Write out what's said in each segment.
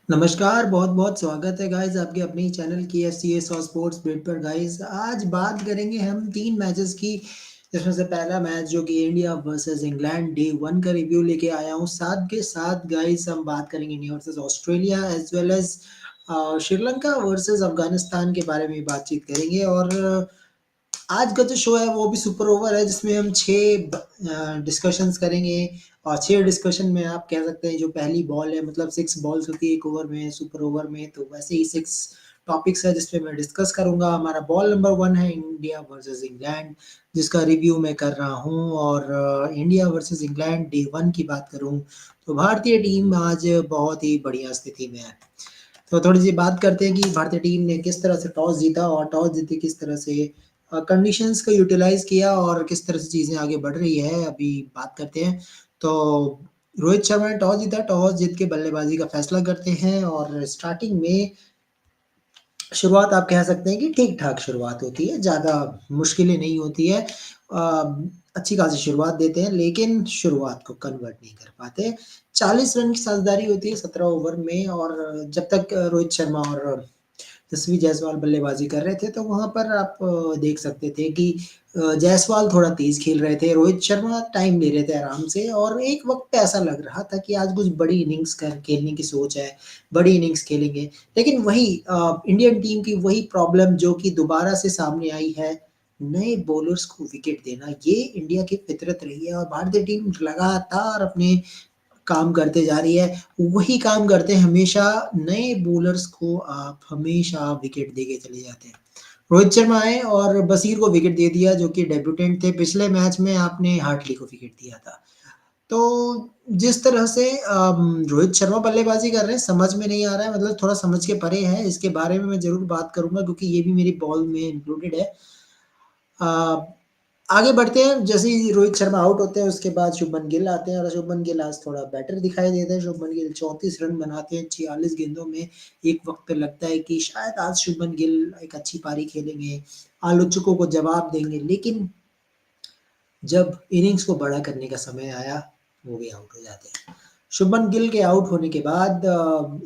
नमस्कार, बहुत-बहुत स्वागत है गाइज़ आपके अपने ही चैनल KFCS और स्पोर्ट्स बिट पर गाइज़। आज बात करेंगे हम 3 मैचेस की, जिसमें से पहला मैच जो कि इंडिया वर्सेस इंग्लैंड डे 1 का रिव्यू लेके आया हूँ। साथ के साथ गाइज़ हम बात करेंगे India versus Australia as well as Sri Lanka versus Afghanistan के बारे में बातचीत करेंगे और आज का जो शो है वो भी सुपर ओवर है जिसमें हम 6 डिस्कशंस करेंगे और 6 डिस्कशन में आप कह सकते हैं जो पहली बॉल है मतलब 6 बॉल्स होती है 1 ओवर में, सुपर ओवर में, तो वैसे ही 6 टॉपिक्स है जिसपे मैं डिस्कस करूँगा। हमारा बॉल नंबर 1 है इंडिया वर्सेस इंग्लैंड जिसका रिव्यू मैं कर रहा हूँ और इंडिया वर्सेस इंग्लैंड डे 1 की बात करूँ तो भारतीय टीम आज बहुत ही बढ़िया स्थिति में है। तो थोड़ी-सी बात करते हैं कि भारतीय टीम ने किस तरह से टॉस जीता और टॉस जीत के किस तरह से कंडीशंस को यूटिलाइज़ किया और किस तरह से चीज़ें आगे बढ़ रही है, अभी बात करते हैं। तो रोहित शर्मा ने टॉस जीता, टॉस जीत के बल्लेबाज़ी का फैसला करते हैं और स्टार्टिंग में शुरुआत आप कह सकते हैं कि ठीक-ठाक शुरुआत होती है, ज़्यादा मुश्किलें नहीं होती है। अच्छी खासी शुरुआत देते हैं, लेकिन शुरुआत को कन्वर्ट नहीं कर पाते। 40 रन की साझेदारी होती है 17 ओवर में और जब तक रोहित शर्मा और यशस्वी जायसवाल बल्लेबाजी कर रहे थे, तो वहाँ पर आप देख सकते थे कि जायसवाल थोड़ा तेज़ खेल रहे थे, रोहित शर्मा टाइम ले रहे थे आराम से और एक वक़्त पे ऐसा लग रहा था कि आज कुछ बड़ी इनिंग्स कर खेलने की सोच है, बड़ी इनिंग्स खेलेंगे। लेकिन वही इंडियन टीम की वही प्रॉब्लम जो कि दोबारा से सामने आई है, नए बॉलर्स को विकेट देना, ये इंडिया की फितरत रही है और भारतीय टीम लगातार अपने काम करते जा रही है। वही काम करते हैं हमेशा, नए बॉलर्स को आप हमेशा विकेट देके चले जाते हैं। रोहित शर्मा आए और बसीर को विकेट दे दिया जो कि डेब्यूटेंट थे। पिछले मैच में आपने हार्टली को विकेट दिया था। तो जिस तरह से रोहित शर्मा बल्लेबाज़ी कर रहे हैं समझ में नहीं आ रहा है मतलब थोड़ा समझ के परे है। इसके बारे में मैं ज़रूर बात करूँगा क्योंकि ये भी मेरी बॉल में इंक्लूडेड है। अ, आगे बढ़ते हैं, जैसे ही रोहित शर्मा आउट होते हैं उसके बाद शुभमन गिल आते हैं और शुभमन गिल आज थोड़ा बेटर दिखाई देते हैं। शुभमन गिल 34 रन बनाते हैं 46 गेंदों में। एक वक़्त पे लगता है कि शायद आज शुभमन गिल एक अच्छी पारी खेलेंगे, आलोचकों को जवाब देंगे, लेकिन जब इनिंग्स को बड़ा करने का समय आया, वो भी आउट हो जाते हैं। शुभमन गिल के आउट होने के बाद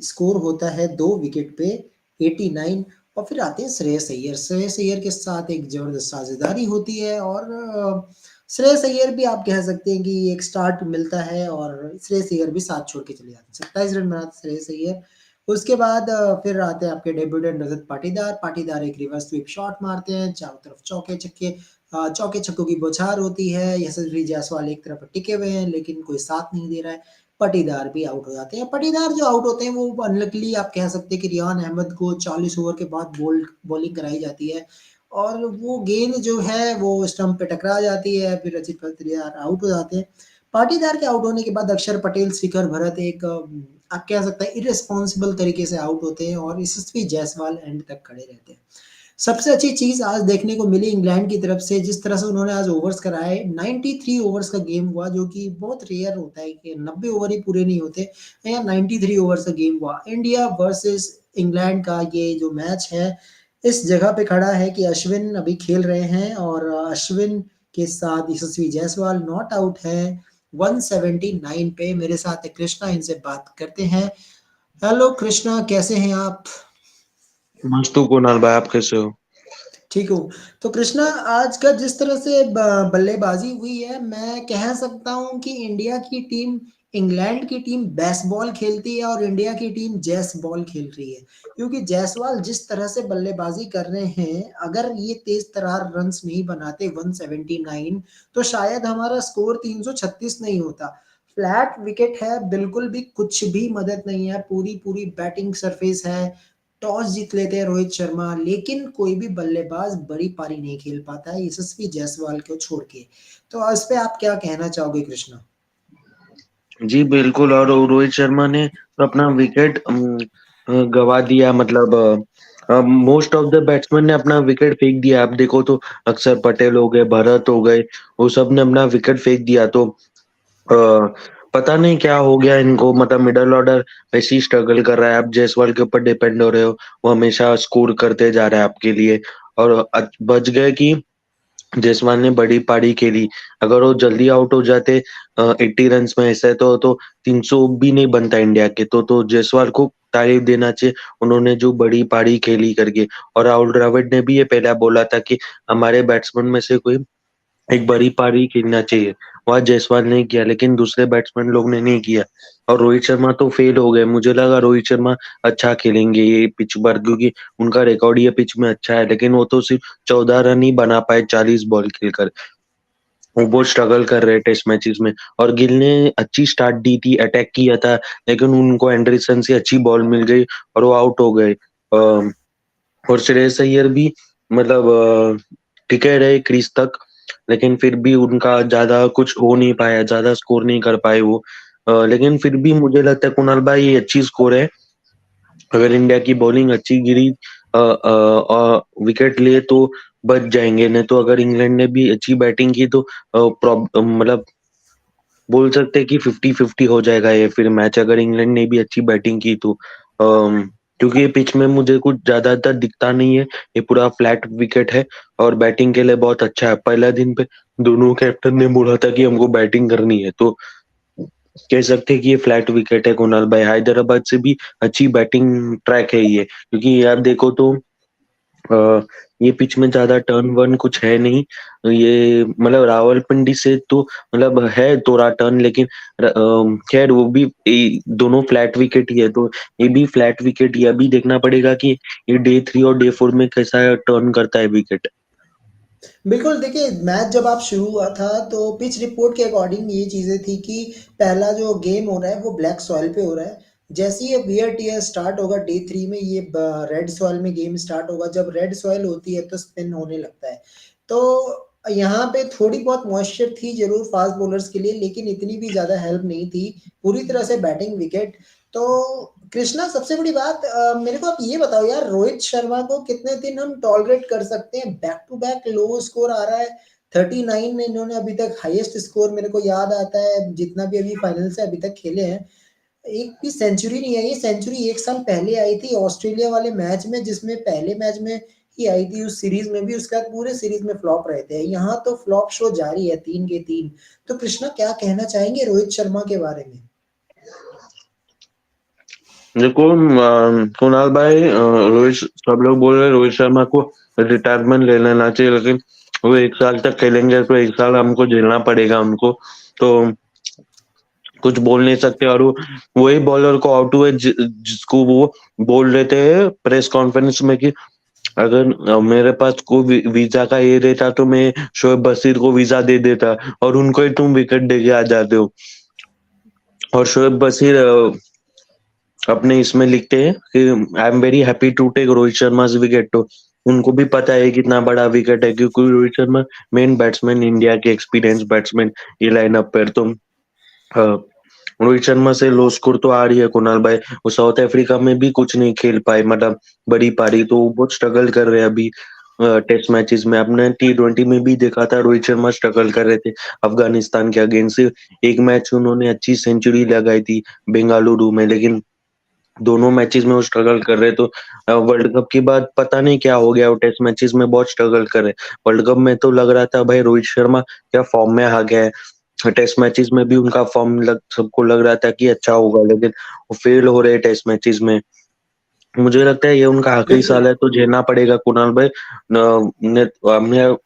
स्कोर होता है 2 विकेट पे 89 और फिर आते हैं श्रेयस अय्यर। श्रेयस अय्यर के साथ एक ज़बरदस्त साझेदारी होती है और श्रेयस अय्यर भी आप कह सकते हैं कि एक स्टार्ट मिलता है और श्रेयस अय्यर भी साथ छोड़ के चले जाते हैं। 27 रन बनाते श्रेयस अय्यर। उसके बाद फिर आते हैं आपके डेब्यूटेंट रजत पाटीदार। पाटीदार एक रिवर्स स्वीप शॉट मारते हैं, चारों तरफ चौके-छक्के चौके-छक्कों की बौछार होती है। यशस्वी जायसवाल एक तरफ टिके हुए हैं, लेकिन कोई साथ नहीं दे रहा है। पाटीदार भी आउट हो जाते हैं। पाटीदार जो आउट होते हैं, वो अनलकीली आप कह सकते हैं कि रियान अहमद को 40 ओवर के बाद बॉलिंग कराई जाती है और वो गेंद जो है, वो स्टंप पे टकरा जाती है, फिर रचित पाटीदार आउट हो जाते हैं। पाटीदार के आउट होने के बाद अक्षर पटेल, शिखर भरत एक आप कह सकते हैं इर्रेस्पॉन्सिबल तरीके से आउट होते हैं और यशस्वी जायसवाल एंड तक खड़े रहते हैं। सबसे अच्छी चीज़ आज देखने को मिली इंग्लैंड की तरफ से जिस तरह से उन्होंने आज ओवर्स कराए 93 ओवर्स का गेम हुआ जो कि बहुत रेयर होता है कि 90 ओवर ही पूरे नहीं होते या 93 ओवर्स का गेम हुआ। इंडिया वर्सेस इंग्लैंड का ये जो मैच है इस जगह पे खड़ा है कि अश्विन अभी खेल रहे हैं और अश्विन के साथ यशस्वी जायसवाल नॉट आउट है 179 पे। मेरे साथ है कृष्णा, इनसे बात करते हैं। हेलो कृष्णा, कैसे हैं आप? मस्त हूँ कुणाल भाई, आप कैसे हो? ठीक हूँ। तो कृष्णा, आज का जिस तरह से बल्लेबाजी हुई है, मैं कह सकता हूँ कि इंडिया की टीम इंग्लैंड की टीम बेस्ट बॉल खेलती है और इंडिया की टीम जैस बॉल खेल रही है। क्योंकि जायसवाल जिस तरह से बल्लेबाजी कर रहे हैं, अगर ये तेज तर्रार रन्स नहीं बनाते 179 तो शायद हमारा स्कोर 336 नहीं होता। फ्लैट विकेट है, बिल्कुल भी कुछ भी मदद नहीं है, पूरी-पूरी बैटिंग सरफेस है। टॉस जीत लेते हैं रोहित शर्मा, लेकिन कोई भी बल्लेबाज बड़ी पारी नहीं खेल पाता है यशस्वी जायसवाल को छोड़ के। तो इस पे आप क्या कहना चाहोगे कृष्णा? जी बिल्कुल। और वो रोहित शर्मा ने तो अपना विकेट गवा दिया। मतलब मोस्ट ऑफ द बैट्समैन ने अपना विकेट फेंक दिया। आप देखो तो अक्षर पटेल हो गए, भरत हो गए, वो सब ने अपना विकेट फेंक दिया। तो पता नहीं क्या हो गया इनको। मतलब मिडल ऑर्डर वैसे ही स्ट्रगल कर रहा है। आप जायसवाल के ऊपर डिपेंड हो रहे हो, वो हमेशा स्कोर करते जा रहा है आपके लिए। और बच गए कि जायसवाल ने बड़ी पारी खेली। अगर वो जल्दी आउट हो जाते 80 रन में, ऐसा है तो 300 भी नहीं बनता इंडिया के। तो जायसवाल को तारीफ देना चाहिए, उन्होंने जो बड़ी पारी खेली करके। और राहुल द्रविड़ ने भी ये पहला बोला था कि हमारे बैट्समैन में से कोई एक बड़ी पारी खेलना चाहिए। वहाँ जायसवाल ने किया, लेकिन दूसरे बैट्समैन लोग ने नहीं किया। और रोहित शर्मा तो फेल हो गए। मुझे लगा रोहित शर्मा अच्छा खेलेंगे ये पिच पर, क्योंकि उनका रिकॉर्ड ये पिच में अच्छा है, लेकिन वो तो सिर्फ 14 रन ही बना पाए 40 बॉल खेलकर। वो बहुत स्ट्रगल कर रहे हैं टेस्ट मैचेस में। और गिल ने अच्छी स्टार्ट दी थी, अटैक किया था, लेकिन उनको एंडरसन से अच्छी बॉल मिल गई और वो आउट हो गए। और श्रेयस अय्यर भी मतलब टिके रहे क्रीज तक, लेकिन फिर भी उनका ज्यादा कुछ हो नहीं पाया, ज्यादा स्कोर नहीं कर पाए वो। लेकिन फिर भी मुझे लगता है कुणाल भाई ये अच्छी स्कोर है। अगर इंडिया की बॉलिंग अच्छी गिरी विकेट लिए तो बच जाएंगे, नहीं तो अगर इंग्लैंड ने भी अच्छी बैटिंग की तो मतलब बोल सकते हैं कि 50-50 हो जाएगा ये फिर मैच, अगर इंग्लैंड ने भी अच्छी बैटिंग की तो। क्योंकि ये पिच में मुझे कुछ ज्यादातर दिखता नहीं है, ये पूरा फ्लैट विकेट है और बैटिंग के लिए बहुत अच्छा है। पहला दिन पे दोनों कैप्टन ने बोला था कि हमको बैटिंग करनी है, तो कह सकते हैं कि ये फ्लैट विकेट है। कुणाल भाई हैदराबाद से भी अच्छी बैटिंग ट्रैक है ये, क्योंकि आप देखो तो अ, ये पिच में ज्यादा टर्न वर्न कुछ है नहीं। ये मतलब रावलपिंडी से तो मतलब है थोड़ा टर्न, लेकिन खैर वो भी दोनों फ्लैट विकेट ही है, तो ये भी फ्लैट विकेट ही है। अभी देखना पड़ेगा कि ये डे 3 और डे 4 में कैसा टर्न करता है विकेट। बिल्कुल, देखिए मैच जब आप शुरू हुआ था तो पिच रिपोर्ट के अकॉर्डिंग ये चीज़ें थी कि पहला जो गेम हो रहा है वो ब्लैक सॉइल पे हो रहा है। जैसे ही ये वियर टियर स्टार्ट होगा डे 3 में ये रेड सॉइल में गेम स्टार्ट होगा। जब रेड सॉइल होती है तो स्पिन होने लगता है। तो यहाँ पे थोड़ी बहुत मॉइस्चर थी ज़रूर फास्ट बॉलर्स के लिए, लेकिन इतनी भी ज़्यादा हेल्प नहीं थी। पूरी तरह से बैटिंग विकेट। तो कृष्णा, सबसे बड़ी बात मेरे को आप ये बताओ यार, रोहित शर्मा को कितने दिन हम टॉलरेट कर सकते हैं? Back to back low score आ रहा है। 39 में इन्होंने अभी तक हाईएस्ट स्कोर मेरे को याद आता है जितना भी अभी फाइनल से अभी तक खेले हैं। एक भी सेंचुरी नहीं आई। ये सेंचुरी 1 साल पहले आई थी ऑस्ट्रेलिया वाले मैच में, जिसमें पहले मैच में ही आई थी उस सीरीज में भी। उसके बाद पूरे सीरीज में फ्लॉप रहे थे। यहाँ तो फ्लॉप शो जारी है 3 के 3। तो कृष्णा, क्या कहना चाहेंगे रोहित शर्मा के बारे में? देखो कुणाल भाई, रोहित, सब लोग बोल रहे हैं रोहित शर्मा को रिटायरमेंट ले लेना चाहिए, लेकिन वो 1 साल तक खेलेंगे तो 1 साल हमको झेलना पड़ेगा उनको, तो कुछ बोल नहीं सकते। और वो वही बॉलर को आउट हुए जिसको वो बोल रहे थे प्रेस कॉन्फ्रेंस में कि अगर मेरे पास कोई वीजा का ये रहता तो मैं शोएब बशीर को वीजा दे देता, और उनको ही तुम विकेट दे के आ जाते हो। और शोएब बशीर अपने इसमें लिखते हैं कि I am very happy to take Rohit Sharma wicket, तो उनको भी पता है कितना बड़ा विकेट है, क्योंकि Rohit Sharma main batsman, India के एक्सपीरियंस बैट्समैन ये लाइनअप पर। तो अ, रोहित शर्मा से लो स्कोर तो आ रही है कुणाल भाई। वो साउथ अफ्रीका में भी कुछ नहीं खेल पाए, मतलब बड़ी पारी, तो वो बहुत स्ट्रगल कर रहे हैं अभी टेस्ट मैचेस में। आपने T20 में भी देखा था रोहित शर्मा स्ट्रगल कर रहे थे अफगानिस्तान के अगेंस्ट। एक मैच उन्होंने अच्छी सेंचुरी लगाई थी बेंगलुरु में, लेकिन दोनों मैचेस में वो स्ट्रगल कर रहे। तो वर्ल्ड कप के बाद पता नहीं क्या हो गया, वो टेस्ट मैचेस में बहुत स्ट्रगल कर रहे। वर्ल्ड कप में तो लग रहा था भाई रोहित शर्मा क्या फॉर्म में आ गया है, टेस्ट मैचेस में भी उनका फॉर्म सबको लग रहा था कि अच्छा होगा, लेकिन वो फेल हो रहे टेस्ट मैचेस में। मुझे लगता है ये उनका आखिरी बिल्कुल। साल है, तो झेलना पड़ेगा कुणाल भाई।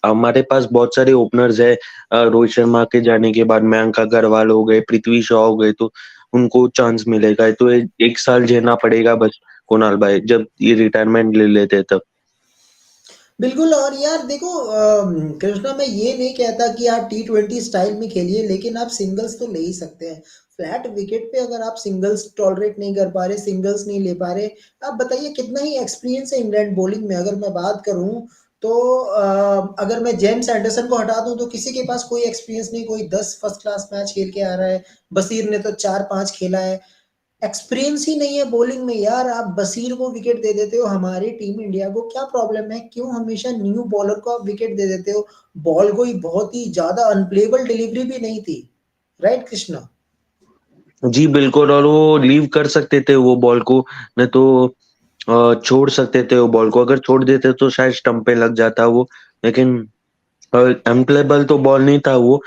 हमारे पास बहुत सारे ओपनर्स है, रोहित शर्मा के जाने के बाद मयंक अग्रवाल हो गए, पृथ्वी शॉ हो गए, तो उनको चांस मिलेगा। तो 1 साल झेलना पड़ेगा बस कुणाल भाई, जब ये रिटायरमेंट ले लेते तब। बिल्कुल। और यार देखो कृष्णा, मैं ये नहीं कहता कि आप T20 स्टाइल में खेलिए, लेकिन आप सिंगल्स तो ले ही सकते हैं। फ्लैट विकेट पे अगर आप सिंगल्स टॉलरेट नहीं कर पा रहे, सिंगल्स नहीं ले पा रहे, आप बताइए कितना ही एक्सपीरियंस है इंग्लैंड बॉलिंग में। अगर मैं बात करूं तो अगर मैं जेम्स एंडरसन को हटा दूं तो किसी के पास कोई एक्सपीरियंस नहीं। कोई 10 फर्स्ट क्लास मैच खेल के आ रहा है। बशीर ने तो 4-5 खेला है। एक्सपीरियंस ही नहीं है बॉलिंग में यार। आप बशीर को विकेट दे देते हो। हमारी टीम इंडिया को क्या प्रॉब्लम है? क्यों हमेशा न्यू बॉलर को आप विकेट दे देते हो? बॉल कोई बहुत ही ज्यादा अनप्लेबल डिलीवरी भी नहीं थी। राइट कृष्णा? जी बिल्कुल, और वो लीव कर सकते थे वो बॉल को, नहीं तो छोड़ सकते थे वो बॉल को। अगर छोड़ देते तो शायद स्टंप पे लग जाता वो, लेकिन अनप्लेबल तो बॉल नहीं था वो।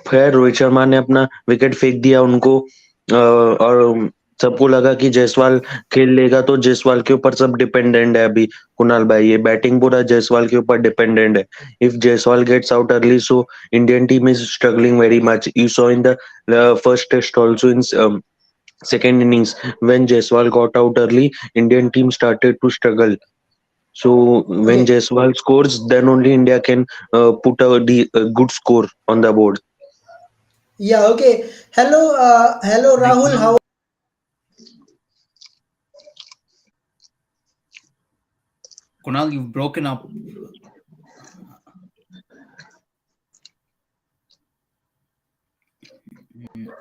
फिर रोहित शर्मा ने अपना विकेट फेंक दिया उनको, और सबको लगा कि जायसवाल खेल लेगा, तो जायसवाल के ऊपर सब डिपेंडेंट है अभी। कुणाल भाई, ये बैटिंग पूरा जायसवाल के ऊपर डिपेंडेंट है। If Jaiswal gets out early, so Indian team is struggling very much. You saw in the first test also, in second innings, when Jaiswal got out early, Indian team started to struggle. So when Okay. Jaiswal scores, then only India can put a good score on the board. Yeah. Okay. Hello, Hi, Rahul. Kunal. How? Kunal, you've broken up.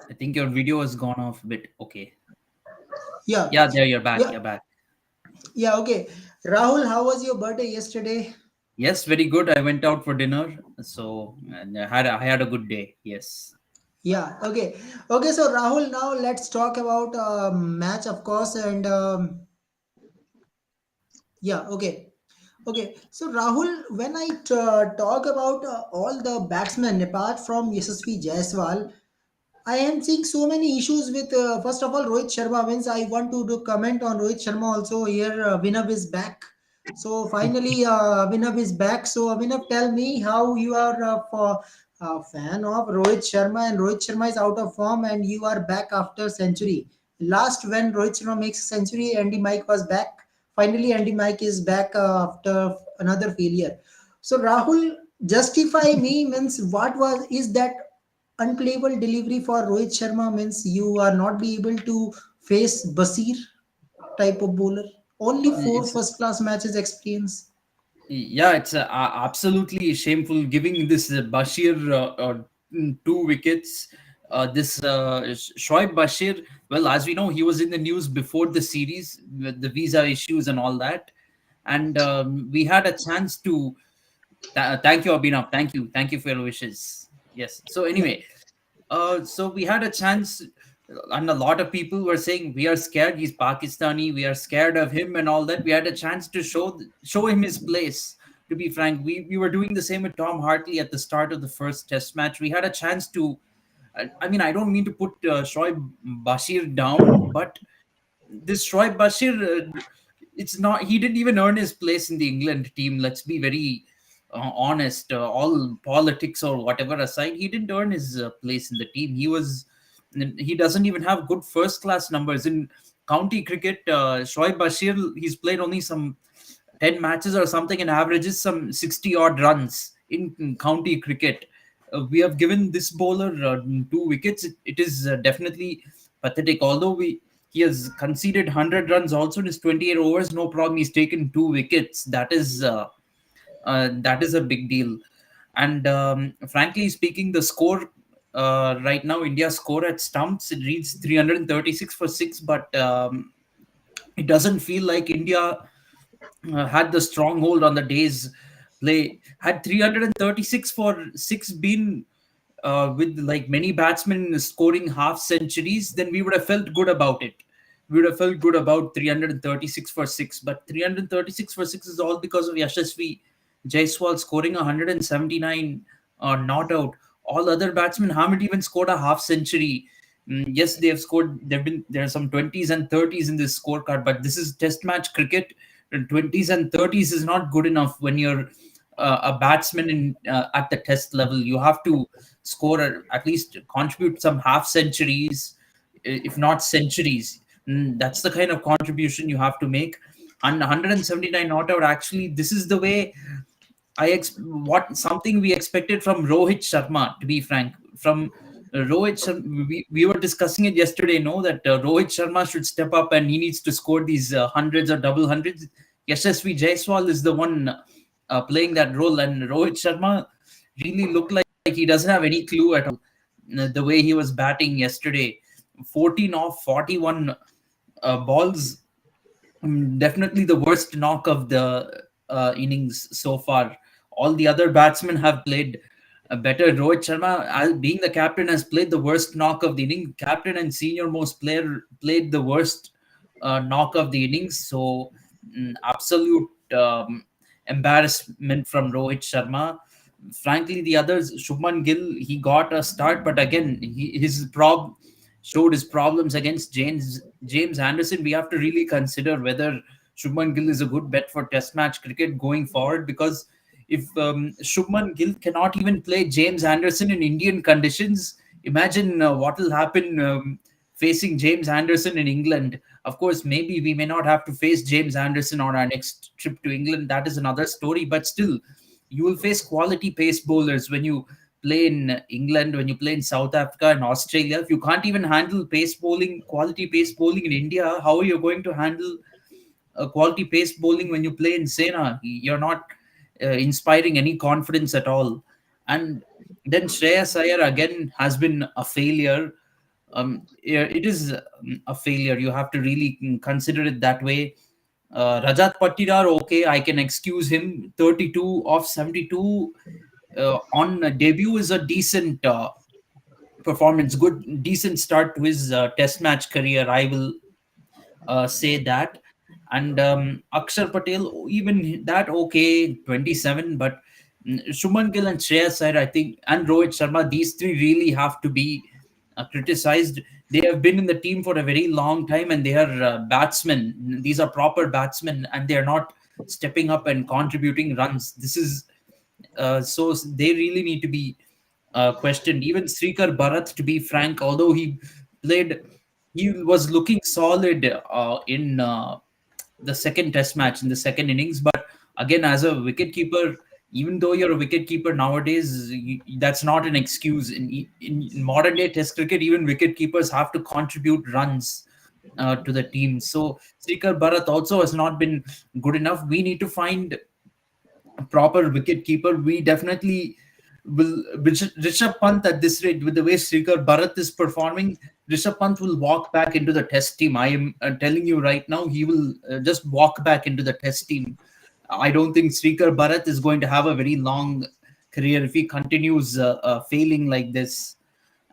I think your video has gone off a bit. Okay. Yeah. Yeah, there you're back. Yeah. You're back. Yeah. Okay. Rahul, how was your birthday yesterday? Yes, very good. I went out for dinner, so and I had a good day. Yes. Yeah. Okay. Okay. So Rahul, now let's talk about match, of course, and yeah. Okay. Okay, so Rahul, when I talk about all the batsmen apart from Yashasvi Jaiswal, I am seeing so many issues with first of all Rohit Sharma wins. I want to do comment on Rohit Sharma also here. Abhinav is back. So finally, Abhinav is back. So Abhinav, tell me how you are a fan of Rohit Sharma, and Rohit Sharma is out of form and you are back after century. Last when Rohit Sharma makes a century, Andy Mike was back. Finally, Andy Mike is back after another failure. So Rahul, justify me means what was is that unplayable delivery for Rohit Sharma means you are not be able to face Basir type of bowler. Only four It's first class matches experience. Yeah, it's absolutely shameful giving this Bashir 2 wickets. This Shoaib Bashir, well, as we know, he was in the news before the series with the visa issues and all that. And we had a chance to thank you, Abhinav. Thank you for your wishes. Yes. So Yeah, anyway, so we had a chance, and a lot of people were saying we are scared. He's Pakistani. We are scared of him and all that. We had a chance to show him his place. To be frank, we were doing the same with Tom Hartley at the start of the first Test match. We had a chance to. I mean, I don't mean to put Shoaib Bashir down, but this Shoaib Bashir, it's not. He didn't even earn his place in the England team. Let's be very honest. All politics or whatever aside, he didn't earn his place in the team. He doesn't even have good first class numbers in county cricket. Shoaib Bashir, he's played only some 10 matches or something and averages some 60 odd runs in county cricket. We have given this bowler 2 wickets. It is definitely pathetic. Although he has conceded 100 runs also in his 28 overs, no problem. He's taken 2 wickets. That is a big deal. And frankly speaking, the score right now, India's score at stumps, it reads 336 for six, but it doesn't feel like India had the stronghold on the day's play. Had 336 for six been with like many batsmen scoring half centuries, then we would have felt good about it. We would have felt good about 336 for six, but 336 for six is all because of Yashasvi Jaiswal scoring 179 not out. All other batsmen haven't even scored a half century. Yes, they have scored. There are some 20s and 30s in this scorecard, but this is Test match cricket. 20s and 30s is not good enough when you're a batsman at the Test level. You have to score at least contribute some half centuries, if not centuries. That's the kind of contribution you have to make. And 179 not out. Actually, this is the way what something we expected from Rohit Sharma. To be frank, from Rohit Sharma, we were discussing it yesterday. No, that Rohit Sharma should step up and he needs to score these hundreds or double hundreds. Yashasvi Jaiswal is the one playing that role, and Rohit Sharma really looked like he doesn't have any clue at all. The way he was batting yesterday, 14 off 41 balls, definitely the worst knock of the innings so far. All the other batsmen have played better. Rohit Sharma, being the captain, has played the worst knock of the inning. Captain and senior most player played the worst knock of the innings. So, absolute embarrassment from Rohit Sharma. Frankly, the others, Shubman Gill, he got a start, but again, his problem. showed his problems against James Anderson, we have to really consider whether Shubman Gill is a good bet for Test match cricket going forward. Because if Shubman Gill cannot even play James Anderson in Indian conditions, imagine what will happen facing James Anderson in England. Of course, maybe we may not have to face James Anderson on our next trip to England. That is another story. But still, you will face quality pace bowlers when you play in England, when you play in South Africa and Australia. If you can't even handle pace bowling, quality pace bowling in India, how are you going to handle quality pace bowling when you play in Sena? You're not inspiring any confidence at all. And then Shreyas Iyer again has been a failure. Yeah, it is a failure. You have to really consider it that way. Rajat Patidar, okay, I can excuse him. 32 of 72 on debut is a decent performance, good, decent start to his test match career. I will say that. And Akshar Patel, even that, okay, 27. But Shuman Gill and Shreyas Iyer, I think, and Rohit Sharma, these three really have to be criticized. They have been in the team for a very long time, and they are batsmen. These are proper batsmen, and they are not stepping up and contributing runs. This is so they really need to be questioned. Even Srikar Bharat, to be frank, although played, he was looking solid in the second test match in the second innings. But again, as a wicketkeeper, even though you're a wicketkeeper nowadays, that's not an excuse. In modern day test cricket, even wicketkeepers have to contribute runs to the team. So Srikar Bharat also has not been good enough. We need to find proper wicket keeper. We definitely will. Rishabh Pant, at this rate, with the way Srikar Bharat is performing, Rishabh Pant will walk back into the test team. I am telling you right now, he will just walk back into the test team. I don't think Srikar Bharat is going to have a very long career if he continues failing like this.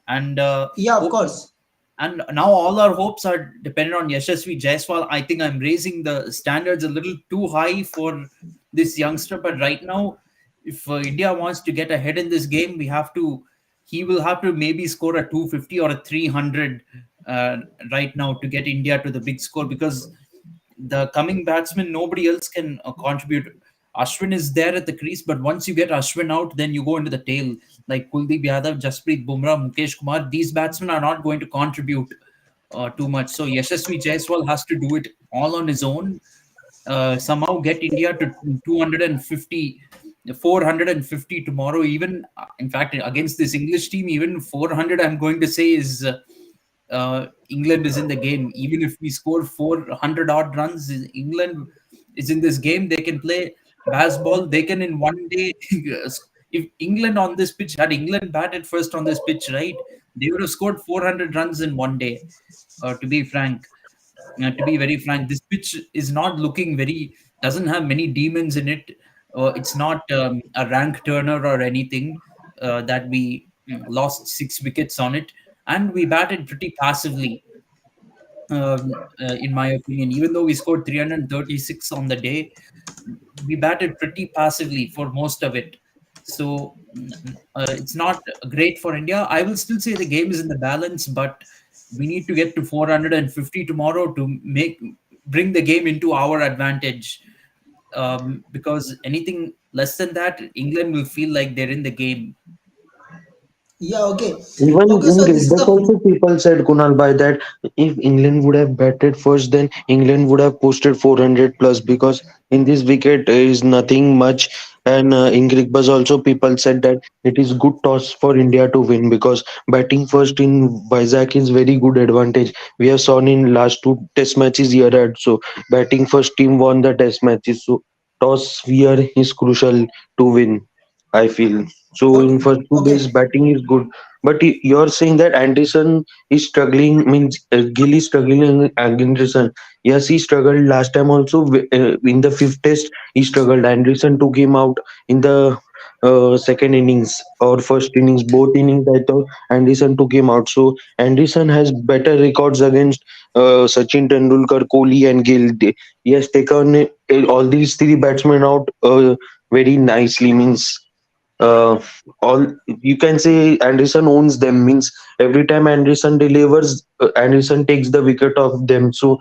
And Yeah, of course. and now all our hopes are dependent on Yashasvi Jaiswal. I think I'm raising the standards a little too high for this youngster. But right now, if India wants to get ahead in this game, he will have to maybe score a 250 or a 300 uh, right now to get India to the big score, because the coming batsman, nobody else can contribute. Ashwin is there at the crease, but once you get Ashwin out, then you go into the tail. Like Kuldeep Yadav, Jasprit Bumrah, Mukesh Kumar, these batsmen are not going to contribute too much. So Yashasvi Jaiswal has to do it all on his own. Somehow get India to 250, 450 tomorrow. Even in fact, against this English team, even 400, I'm going to say is. England is in the game. Even if we score 400 odd runs, England is in this game. They can play baseball. They can in one day. If England on this pitch, had England batted first on this pitch, right, they would have scored 400 runs in one day. To be frank, to be very frank, this pitch is not looking very. Doesn't have many demons in it. It's not a rank turner or anything that we lost 6 wickets on it, and we batted pretty passively, in my opinion. Even though we scored 336 on the day, we batted pretty passively for most of it. So it's not great for India. I will still say the game is in the balance, but we need to get to 450 tomorrow to bring the game into our advantage. Because anything less than that, England will feel like they're in the game. Yeah, okay. Even Okay, in so this is Cricket the also people said Kunal by that if England would have batted first, then England would have posted 400 plus because in this wicket is nothing much. And in Cricket also people said that it is good toss for India to win because batting first in Vizag is very good advantage. We have seen in last two test matches here at so batting first team won the test matches. So toss here is crucial to win. I feel so. okay. In first two Okay. days, batting is good, but you're saying that Anderson is struggling, means Gill is struggling and Anderson. Yes, he struggled last time also. In the fifth test, he struggled. Anderson took him out in the second innings or first innings. Both innings, I thought Anderson took him out. So Anderson has better records against Sachin Tendulkar, Kohli, and Gill. He has taken all these three batsmen out very nicely. Means uh, all you can say Anderson owns them. Means every time Anderson delivers, Anderson takes the wicket of them. So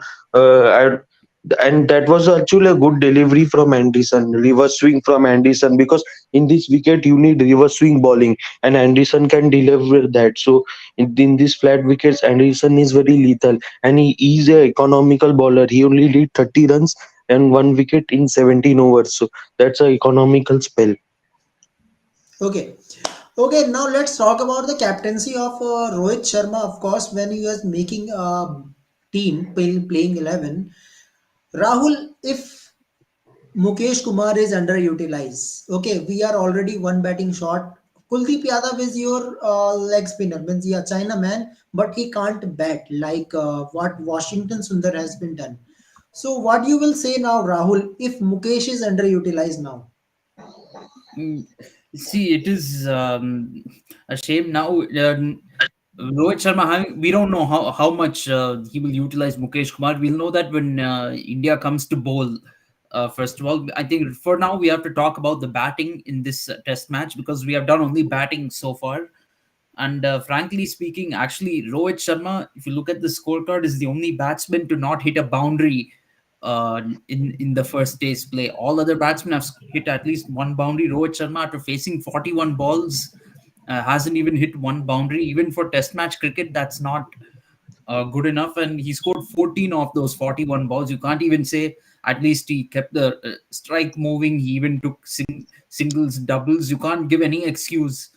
and that was actually a good delivery from Anderson, reverse swing from Anderson, because in this wicket you need reverse swing bowling, and Anderson can deliver that. So in these flat wickets, Anderson is very lethal, and he is a economical bowler. He only did 30 runs and one wicket in 17 overs. So that's a economical spell. Okay. Okay, now let's talk about the captaincy of Rohit Sharma. Of course, when he was making a team playing 11, Rahul, if Mukesh Kumar is underutilized, okay, we are already one batting short. Kuldeep Yadav is your leg spinner, means yeah, China man, but he can't bat like what Washington Sundar has been done. So, what you will say now, Rahul, if Mukesh is underutilized now? Mm, See, it is a shame now. Rohit Sharma, we don't know how much he will utilize Mukesh Kumar. We'll know that when India comes to bowl. First of all, I think for now we have to talk about the batting in this test match because we have done only batting so far. And frankly speaking, actually, Rohit Sharma, if you look at the scorecard, is the only batsman to not hit a boundary in the first day's play. All other batsmen have hit at least one boundary. Rohit Sharma, after facing 41 balls, hasn't even hit one boundary. Even for Test match cricket, that's not good enough. And he scored 14 of those 41 balls. You can't even say at least he kept the strike moving. He even took singles, doubles. You can't give any excuse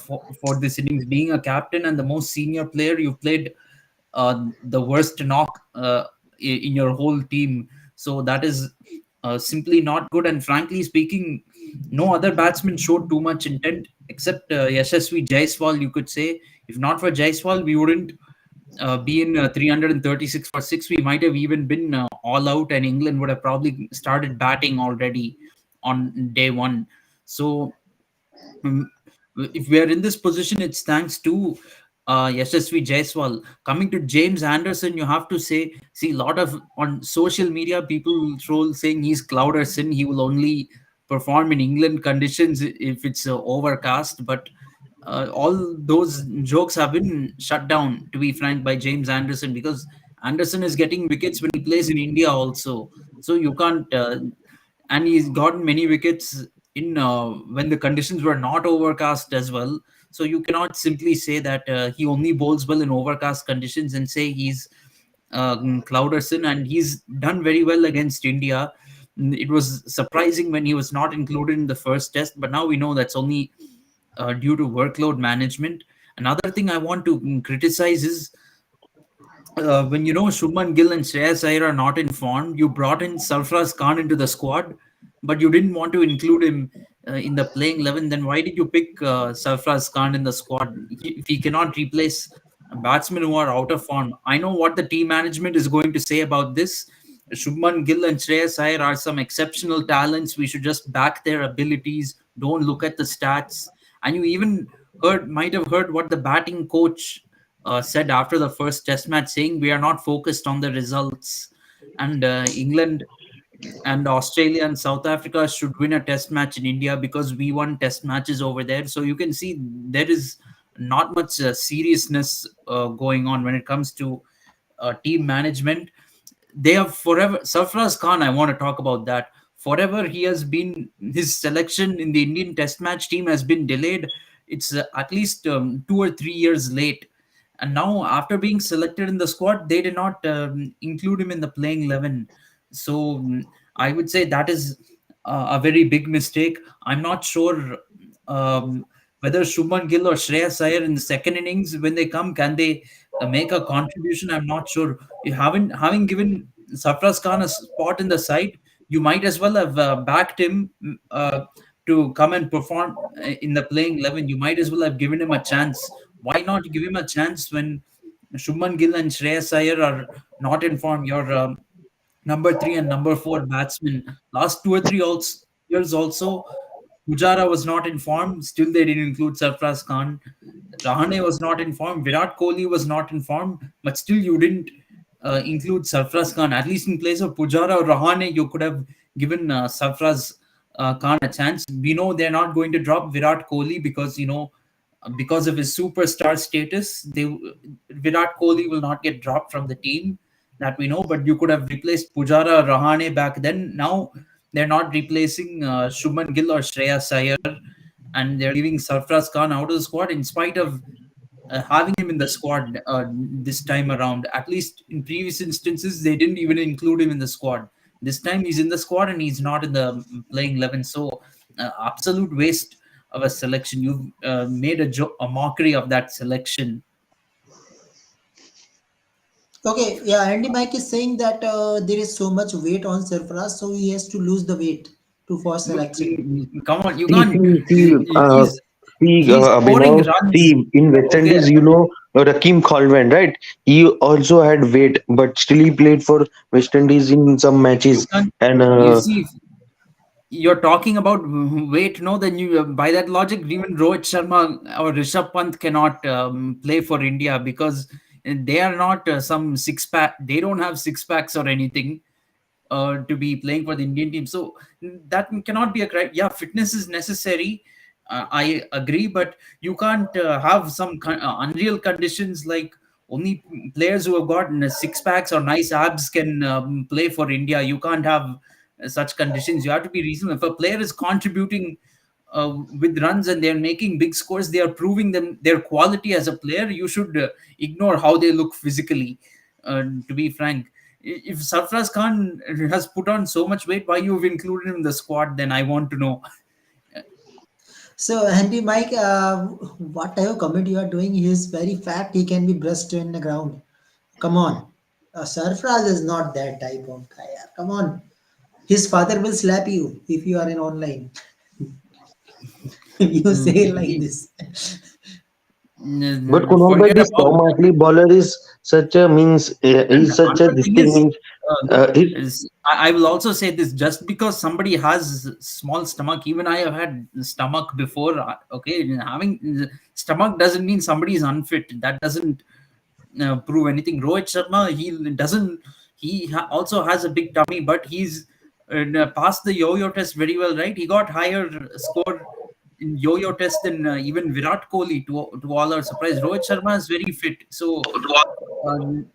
for this innings. Being a captain and the most senior player, you've played the worst knock in your whole team. So that is simply not good. And frankly speaking, no other batsman showed too much intent except Yashasvi Jaiswal, you could say. If not for Jaiswal, we wouldn't be in 336 for 6. We might have even been all out, and England would have probably started batting already on day one. So Mm, if we are in this position, it's thanks to Yashasvi Jaiswal. Coming to James Anderson, you have to say, see, a lot of on social media, people troll saying he's Clouderson. He will only perform in England conditions if it's overcast. But all those jokes have been shut down, to be frank, by James Anderson because Anderson is getting wickets when he plays in India also. So you can't. And he's gotten many wickets in when the conditions were not overcast as well. So you cannot simply say that he only bowls well in overcast conditions and say he's Clouderson, and he's done very well against India. It was surprising when he was not included in the first test, but now we know that's only due to workload management. Another thing I want to criticize is when you know Shubman Gill and Shreyas Iyer are not in form, you brought in Sarfraz Khan into the squad, but you didn't want to include him in the playing 11. Then why did you pick Sarfraz Khan in the squad if he cannot replace batsmen who are out of form? I know what the team management is going to say about this. Shubman Gill and Shreyas Iyer are some exceptional talents. We should just back their abilities. Don't look at the stats. And you even might have heard what the batting coach said after the first test match, saying we are not focused on the results. And England and Australia and South Africa should win a test match in India because we won test matches over there. So you can see there is not much seriousness going on when it comes to team management. They have forever Sarfraz Khan. I want to talk about that. Forever, he has been his selection in the Indian Test match team has been delayed. It's at least 2 or 3 years late, and now after being selected in the squad, they did not include him in the playing 11. So I would say that is a very big mistake. I'm not sure um, whether Shubman Gill or Shreyas Iyer in the second innings, when they come, can they make a contribution? I'm not sure. You haven't having given Sarfraz Khan a spot in the side, you might as well have backed him to come and perform in the playing 11. You might as well have given him a chance. Why not give him a chance when Shubman Gill and Shreyas Iyer are not in form? Your number three and number four batsmen. Last 2 or 3 years also, Pujara was not in form. Still, they didn't include Sarfraz Khan. Rahane was not in form. Virat Kohli was not in form. But still, you didn't include Sarfraz Khan. At least in place of Pujara or Rahane, you could have given Sarfraz Khan a chance. We know they're not going to drop Virat Kohli because because of his superstar status. Virat Kohli will not get dropped from the team, that we know. But you could have replaced Pujara, Rahane back then. Now they're not replacing Shubman Gill or Shreya Iyer, and they're leaving Sarfraz Khan out of the squad in spite of having him in the squad this time around. At least in previous instances, they didn't even include him in the squad. This time he's in the squad and he's not in the playing 11. So, absolute waste of a selection. You've made a mockery of that selection. Okay, yeah, Andy Mike is saying that there is so much weight on Surface, so he has to lose the weight to for selection. Come on, you See, can't. see, see, He's scoring Abhinav, runs. see, in West Okay, Indies, Rakim Khalvan, right? He also had weight, but still he played for West Indies in some you matches. can't. And You see, you're talking about weight, no? Then you, by that logic, even Rohit Sharma or Rishabh Pant cannot play for India because they are not some six pack. They don't have six packs or anything to be playing for the Indian team. So that cannot be a criteria. Yeah, fitness is necessary. I agree, but you can't have some unreal conditions like only players who have got six packs or nice abs can play for India. You can't have such conditions. You have to be reasonable. If a player is contributing with runs and they're making big scores, they are proving them their quality as a player. You should ignore how they look physically. To be frank, if Sarfraz Khan has put on so much weight, why you've included him in the squad? Then I want to know. So, Andy Mike, whatever comment you are doing, he is very fat. He can be brushed in the ground. Come on, Sarfraz is not that type of guy. Yeah. Come on, his father will slap you if you are in online. If you say like this. but Kunal, but Forget this about Tom Hartley bowler is such a means, and he's such a another this thing thing is, means, look, he, I will also say this: just because somebody has small stomach, even I have had stomach before. Okay, having stomach doesn't mean somebody is unfit. That doesn't prove anything. Rohit Sharma, he doesn't. Also has a big tummy, but he's passed the yo-yo test very well, right? He got higher score in yo-yo test than even Virat Kohli. To all our surprise, Rohit Sharma is very fit. So um,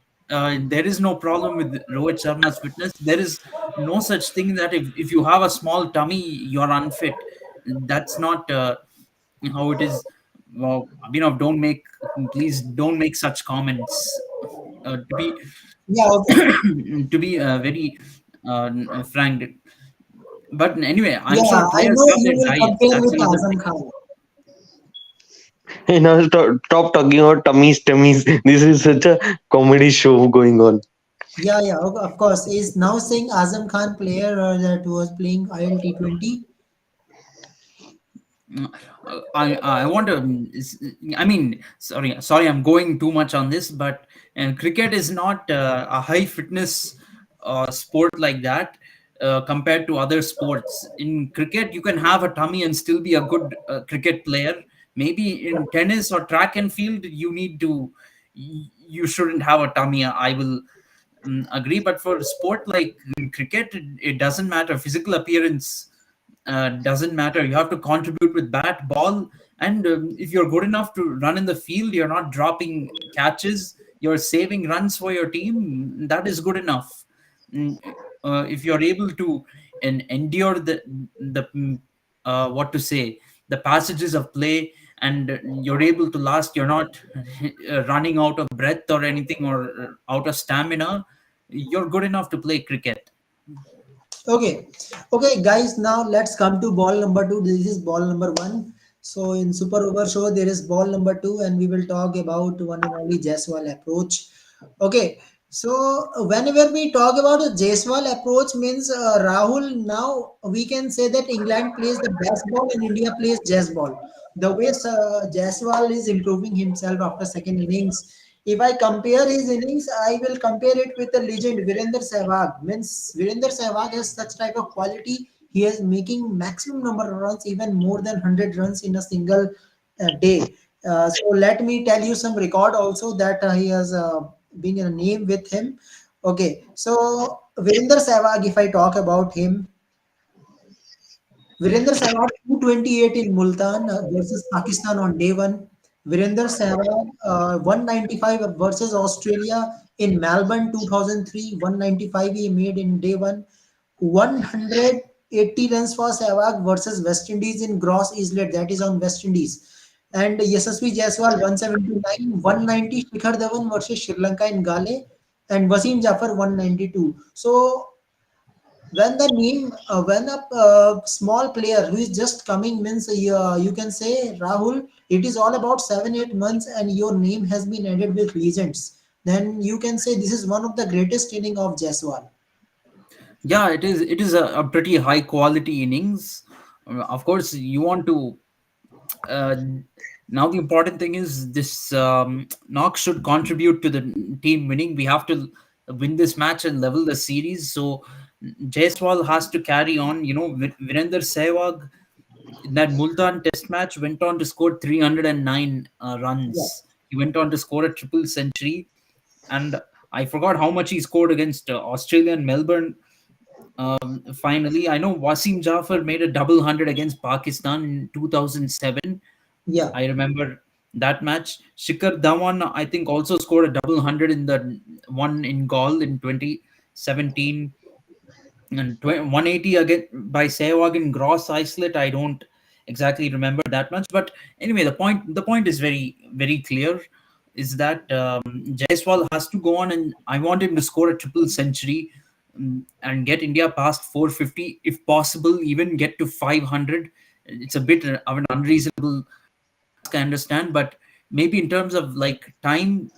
there is no problem with Rohit Sharma's fitness. There is no such thing that if you have a small tummy, you're unfit. That's not how it is. Well, don't make, please don't make such comments. To be Yeah, okay. to be very frank. But anyway, I'm Yeah, sure I players know have you their will diets. compare That's with another Azam thing. Khan. stop talking about tummies. This is such a comedy show going on. Yeah, yeah, of course. Is now saying Azam Khan player that was playing ILT20. Mm, I want to. I mean, sorry, I'm going too much on this, but cricket is not a high fitness sport like that compared to other sports. In cricket, you can have a tummy and still be a good cricket player. Maybe in tennis or track and field, you shouldn't have a tummy. I will agree, but for sport like cricket, it doesn't matter. Physical appearance doesn't matter. You have to contribute with bat, ball, and if you're good enough to run in the field, you're not dropping catches, you're saving runs for your team. That is good enough. Mm, if you're able to endure the what to say, the passages of play, and you're able to last, you're not running out of breath or anything, or out of stamina, you're good enough to play cricket. Okay, okay, guys. Now let's come to ball number two. This is ball number one. So in Super Over Show, there is ball number two, and we will talk about one and only Jaiswal approach. Okay, so whenever we talk about a Jaiswal approach, means Rahul. Now we can say that England plays the best ball and India plays Jazz ball. The way Jaiswal is improving himself after second innings. If I compare his innings, I will compare it with the legend Virender Sehwag. Means Virender Sehwag has such type of quality. He is making maximum number of runs, even more than 100 runs in a single day. So let me tell you some record also that he has been a name with him. Okay, so Virender Sehwag, if I talk about him, Virender Sehwag 228 in Multan versus Pakistan on day one. Virender Sehwag 195 versus Australia in Melbourne 2003. 195 he made in day one. 180 runs for Sehwag versus West Indies in Gross Islet, that is on West Indies. And Yashasvi Jaiswal 179, 190 Shikhar Dhawan versus Sri Lanka in Gale, and Wasim Jafar 192. So when the name when a small player who is just coming means you can say Rahul, it is all about 7 8 months and your name has been added with legends, then you can say this is one of the greatest inning of Jaiswal. Yeah, it is. It is a pretty high quality innings. Of course, you want to. Uh, Now the important thing is this knock should contribute to the team winning. We have to win this match and level the series. So Jaiswal has to carry on. Virender Sehwag in that Multan Test match went on to score 309 Yeah, runs. He went on to score a triple century, and I forgot how much he scored against Australia and Melbourne. Finally, I know Wasim Jafar made a double hundred against Pakistan in 2007. yeah. I remember that match. Shikhar Dhawan, I think, also scored a double hundred in the one in Gaul in 2017. And 180 again by Sehwag in Gross Iceland. I don't exactly remember that much, but anyway, the point is very clear. Is that Jaiswal has to go on, and I want him to score a triple century, and get India past 450, if possible, even get to 500. It's a bit of an unreasonable task, I understand, but maybe in terms of like timeline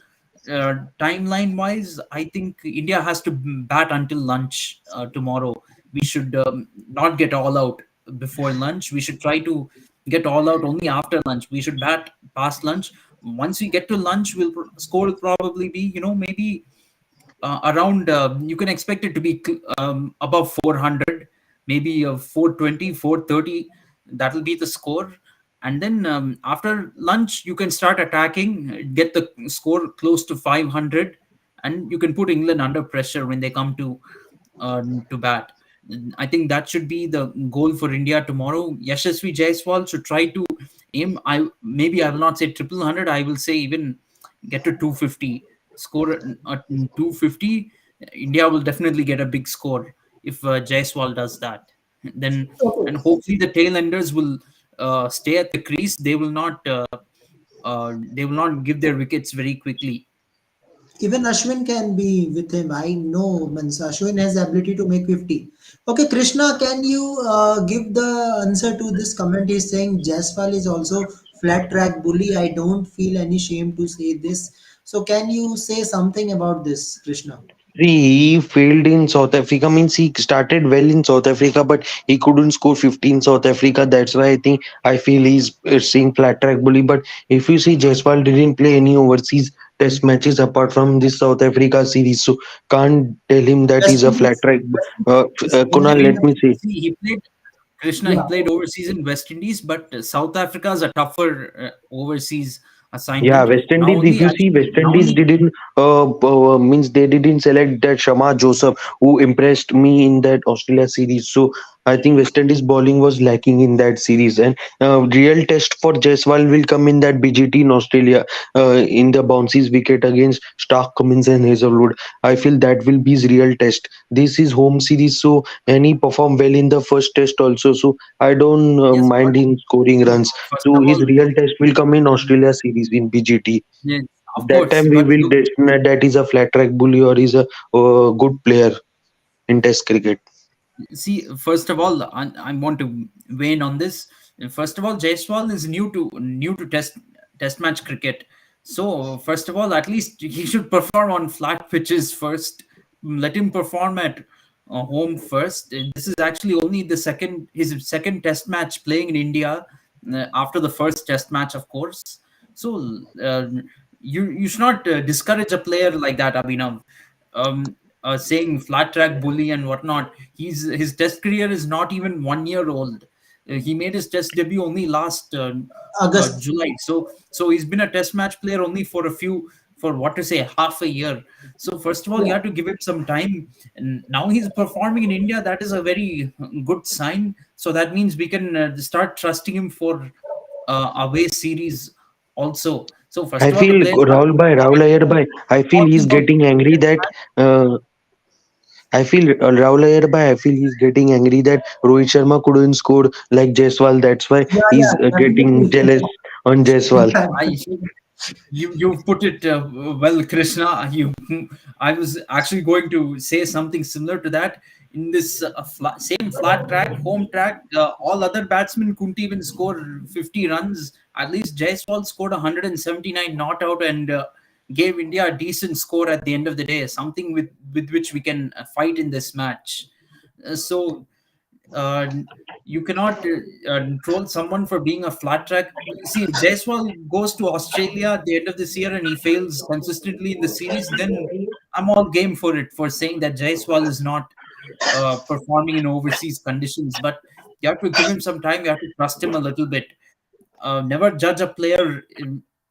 wise, I think India has to bat until lunch tomorrow. We should not get all out before lunch. We should try to get all out only after lunch. We should bat past lunch. Once we get to lunch, score will probably be, maybe around, you can expect it to be above 400, maybe 420, 430. That'll be the score. And then after lunch, you can start attacking, get the score close to 500, and you can put England under pressure when they come to bat. I think that should be the goal for India tomorrow. Yashasvi Jaiswal should try to aim. I will not say triple hundred. I will say even get to 250. Score at 250. India will definitely get a big score if Jaiswal does that. Then, and Okay. hopefully the tail enders will stay at the crease. They will not give their wickets very quickly. Even Ashwin can be with him. I know, means Ashwin has the ability to make 50. Okay, Krishna, can you give the answer to this comment? He's saying Jaiswal is also flat track bully. I don't feel any shame to say this. So, can you say something about this, Krishna? He failed in South Africa. Means he started well in South Africa, but he couldn't score 50 in South Africa. That's why I feel he's seeing flat track bully. But if you see, Jaiswal didn't play any overseas test matches apart from this South Africa series, so can't tell him that West he's a flat Indies, track. West Indies, Kunal, in let the, me say. See, he played Krishna. He yeah, played overseas in West Indies, but South Africa is a tougher overseas Yeah, assignment. West Now Indies. If only, you see, actually, West now Indies only. didn't means they didn't select that Shama Joseph who impressed me in that Australia series. So I think West Indies bowling was lacking in that series, and real test for Jaiswal will come in that BGT in Australia in the bounces wicket against Stark, Cummins, and Hazelwood. I feel that will be his real test. This is home series, so and he performed well in the first test also. So I don't Yes, but mind him scoring see, runs. first So of his all, real test will come in Australia series in BGT. yes, of That course, time we but will look, estimate that is a flat track bully or is a good player in Test cricket. see, first of all, I want to weigh in on this. First of all, Jaiswal is new to test match cricket. So first of all, at least he should perform on flat pitches first. Let him perform at home first. This is actually only the second his second test match playing in India after the first test match, of course. So you should not discourage a player like that, Abhinav. Saying flat track bully and whatnot. His test career is not even 1 year old. He made his test debut only last August. July. So he's been a test match player only for for what to say, half a year. So first of all, you Yeah. have to give it some time. And now he's performing in India. That is a very good sign. So that means we can start trusting him for away series also. So first I of all, the feel players have to Rahul Iyer bhai, I feel he's talking about getting angry that uh, I feel he's getting angry that Rohit Sharma couldn't score like Jaiswal. That's why Yeah, he's yeah, getting definitely. jealous on Jaiswal. Yeah, I you put it well, Krishna. You I was actually going to say something similar to that. In this same flat track, home track, all other batsmen couldn't even score 50 runs. At least Jaiswal scored 179 not out, and gave India a decent score at the end of the day, something with which we can fight in this match. So uh, you cannot troll someone for being a flat track. See, if Jaiswal goes to Australia at the end of this year and he fails consistently in the series, then I'm all game for it, for saying that Jaiswal is not performing in overseas conditions. But you have to give him some time. You have to trust him a little bit. Never judge a player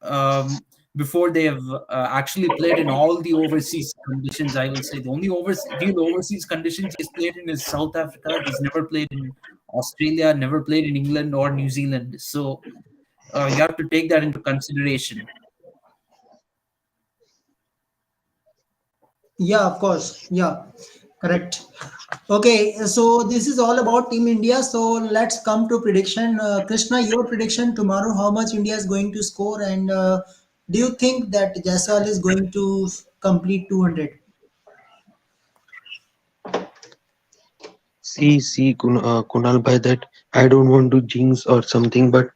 um, before they have actually played in all the overseas conditions. I will say the only real overseas conditions he's played in is South Africa. He's never played in Australia, never played in England or New Zealand. So you have to take that into consideration. yeah, of course. Yeah, correct. Okay, so this is all about Team India. So let's come to prediction. Krishna, your prediction tomorrow, how much India is going to score, and do you think that Jaiswal is going to complete 200? Kunal bhai, that I don't want to jinx or something, but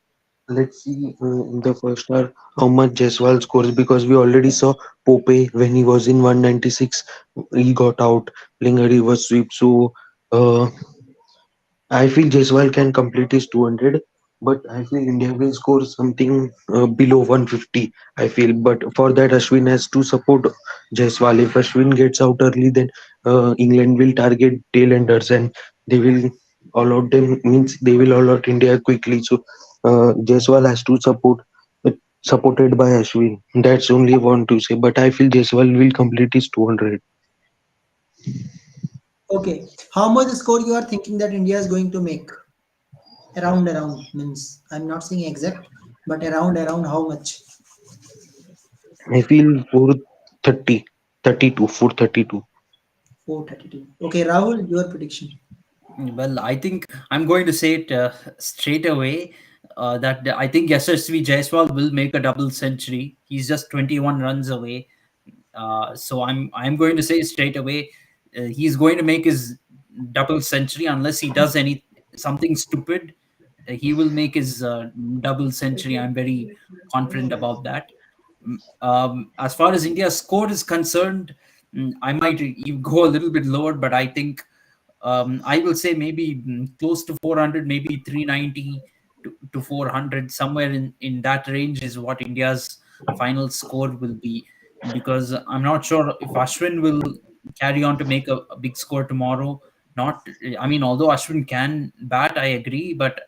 let's see in the first hour how much Jaiswal scores, because we already saw Pope when he was in 196, he got out playing a reverse sweep. So uh, I feel Jaiswal can complete his 200, but I feel India will score something below 150. I feel, but for that Ashwin has to support Jaiswal. If Ashwin gets out early, then England will target tailenders and they will all out them, means they will all out India quickly. So Jaiswal has to supported by Ashwin. That's only want to say. But I feel Jaiswal will complete his 200. Okay, how much score you are thinking that India is going to make? Around means I'm not saying exact, but around how much? I feel 430, 32, 432. 432. Okay, Rahul, your prediction. Well, I think I'm going to say it straight away that I think SSV Jaiswal will make a double century. He's just 21 runs away. So I'm going to say straight away he's going to make his double century unless he does any something stupid. He will make his double century. I'm very confident about that. As far as India's score is concerned, I might go a little bit lower, but I think I will say maybe close to 400, maybe 390 to 400, somewhere in that range is what India's final score will be. Because I'm not sure if Ashwin will carry on to make a big score tomorrow. Not, I mean, although Ashwin can bat, I agree, but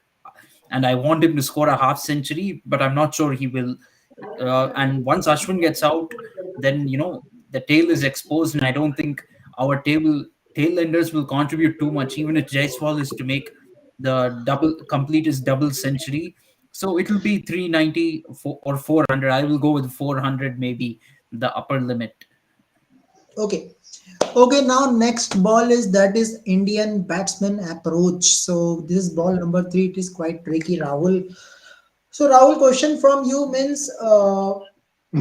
and I want him to score a half century, but I'm not sure he will. And once Ashwin gets out, then the tail is exposed, and I don't think our tail enders will contribute too much, even if Jaiswal is to make the double complete his double century. So it'll be 390 or 400. I will go with 400, maybe the upper limit. Okay. Okay, now next ball is that is Indian batsman approach. So this is ball number three. It is quite tricky, Rahul. So Rahul, question from you means But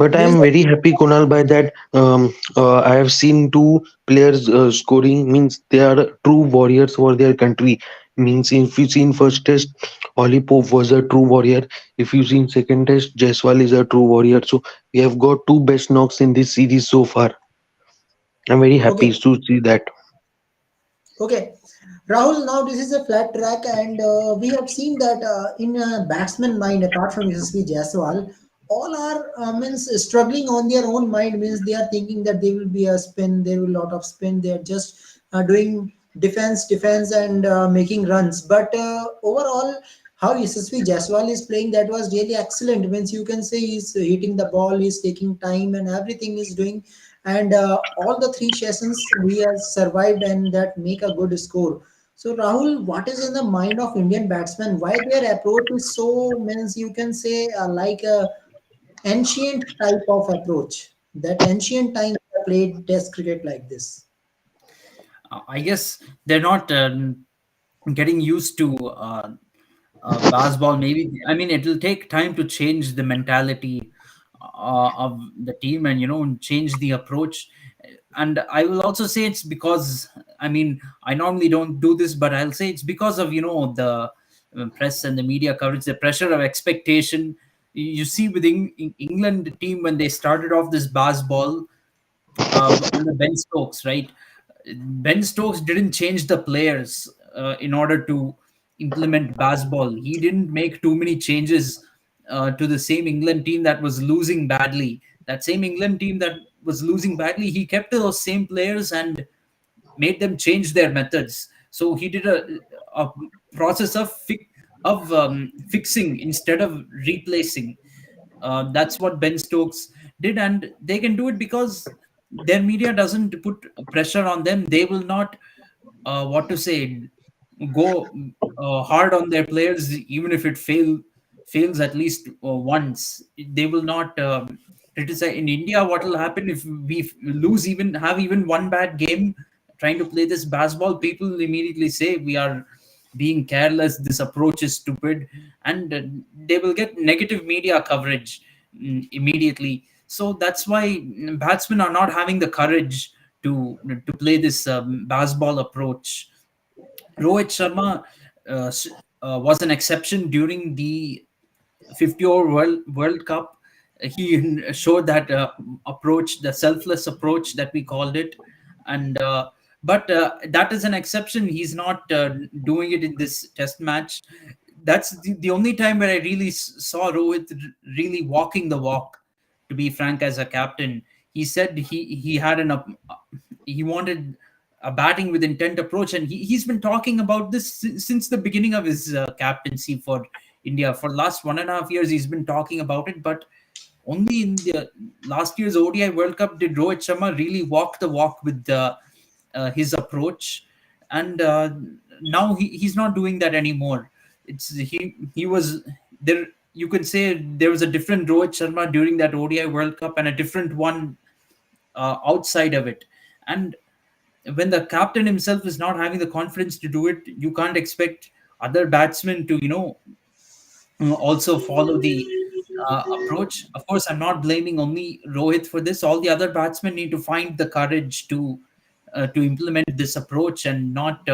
I there is am a very happy, Kunal, by that. I have seen two players scoring. Means they are true warriors for their country. Means if you seen first test, Oli Pope was a true warrior. If you seen second test, Jaiswal is a true warrior. So we have got two best knocks in this series so far. I'm very happy okay. to see that. Okay, Rahul. Now this is a flat track, and we have seen that in a batsman mind, apart from SSB Jaiswal, all are means struggling on their own mind. Means they are thinking that there will be a spin, there will be a lot of spin. They are just doing defense, and making runs. But overall. how Yashasvi Jaiswal is playing, that was really excellent. Means you can say he's hitting the ball, he's taking time, and everything is doing. And all the three sessions we have survived, and that make a good score. So Rahul, what is in the mind of Indian batsmen? Why their approach is so, means you can say like a ancient type of approach? That ancient times they played Test cricket like this. I guess they're not getting used to basketball. Maybe, I mean, it'll take time to change the mentality of the team, and change the approach. And I will also say it's because, I mean, I normally don't do this, but I'll say it's because of the press and the media coverage, the pressure of expectation. You see with England team, when they started off this basketball under Ben Stokes, right? Ben Stokes didn't change the players in order to implement baseball. He didn't make too many changes to the same England team that was losing badly. That same England team that was losing badly, he kept those same players and made them change their methods. So he did a process of fixing instead of replacing. That's what Ben Stokes did, and they can do it because their media doesn't put pressure on them. They will not, what to say, go hard on their players, even if it fails at least once. They will not criticize. In India, what will happen if we lose, even have even one bad game trying to play this basketball? People immediately say we are being careless. This approach is stupid, and they will get negative media coverage immediately. So that's why batsmen are not having the courage to play this basketball approach. Rohit Sharma was an exception during the 50 over World Cup. He showed that approach, the selfless approach that we called it. And but that is an exception. He's not doing it in this test match. That's the only time where I really saw Rohit really walking the walk, to be frank, as a captain. He said he had he wanted a batting with intent approach, and he's been talking about this since the beginning of his captaincy for India. For the last 1.5 years he's been talking about it, but only in the last year's ODI World Cup did Rohit Sharma really walk the walk with his approach. And now he's not doing that anymore. He was there. You could say there was a different Rohit Sharma during that ODI World Cup and a different one outside of it. And when the captain himself is not having the confidence to do it, you can't expect other batsmen to also follow the approach. Of course, I'm not blaming only Rohit for this. All the other batsmen need to find the courage to implement this approach and not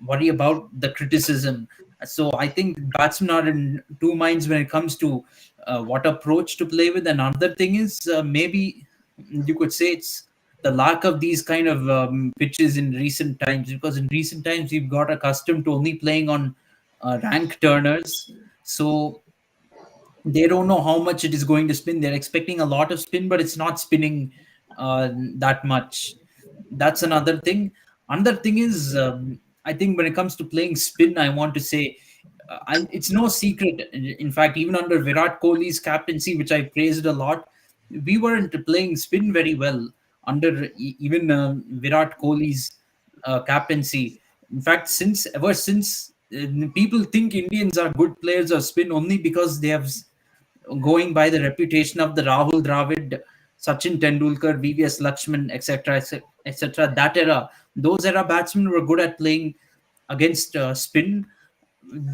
worry about the criticism. So I think batsmen are in two minds when it comes to what approach to play with. And another thing is, maybe you could say it's the lack of these kind of pitches in recent times, because in recent times we've got accustomed to only playing on rank turners. So they don't know how much it is going to spin. They're expecting a lot of spin, but it's not spinning that much. That's another thing. Another thing is, I think when it comes to playing spin, I want to say it's no secret. In fact, even under Virat Kohli's captaincy, which I praised a lot, we weren't playing spin very well under even Virat Kohli's captaincy. In fact, since ever since people think Indians are good players of spin only because they have going by the reputation of the Rahul Dravid, Sachin Tendulkar, VVS Lakshman, etc., etc. That era, those era batsmen were good at playing against spin.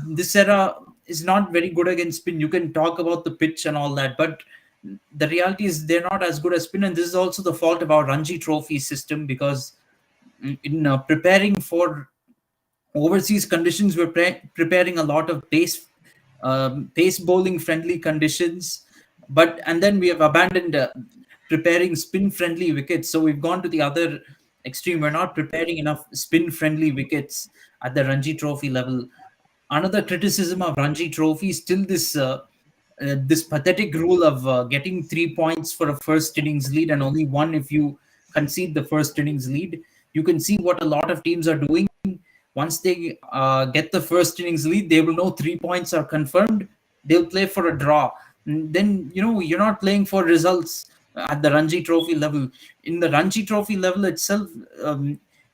This era is not very good against spin. You can talk about the pitch and all that, but the reality is they're not as good as spin. And this is also the fault of our Ranji Trophy system, because in preparing for overseas conditions, we're preparing a lot of pace bowling friendly conditions, but and then we have abandoned preparing spin friendly wickets. So we've gone to the other extreme. We're not preparing enough spin friendly wickets at the Ranji Trophy level. Another criticism of Ranji Trophy is still this pathetic rule of getting 3 points for a first innings lead and only one if you concede the first innings lead. You can see what a lot of teams are doing. Once they get the first innings lead, they will know 3 points are confirmed. They'll play for a draw. Then you're not playing for results at the Ranji Trophy level. In the Ranji Trophy level itself,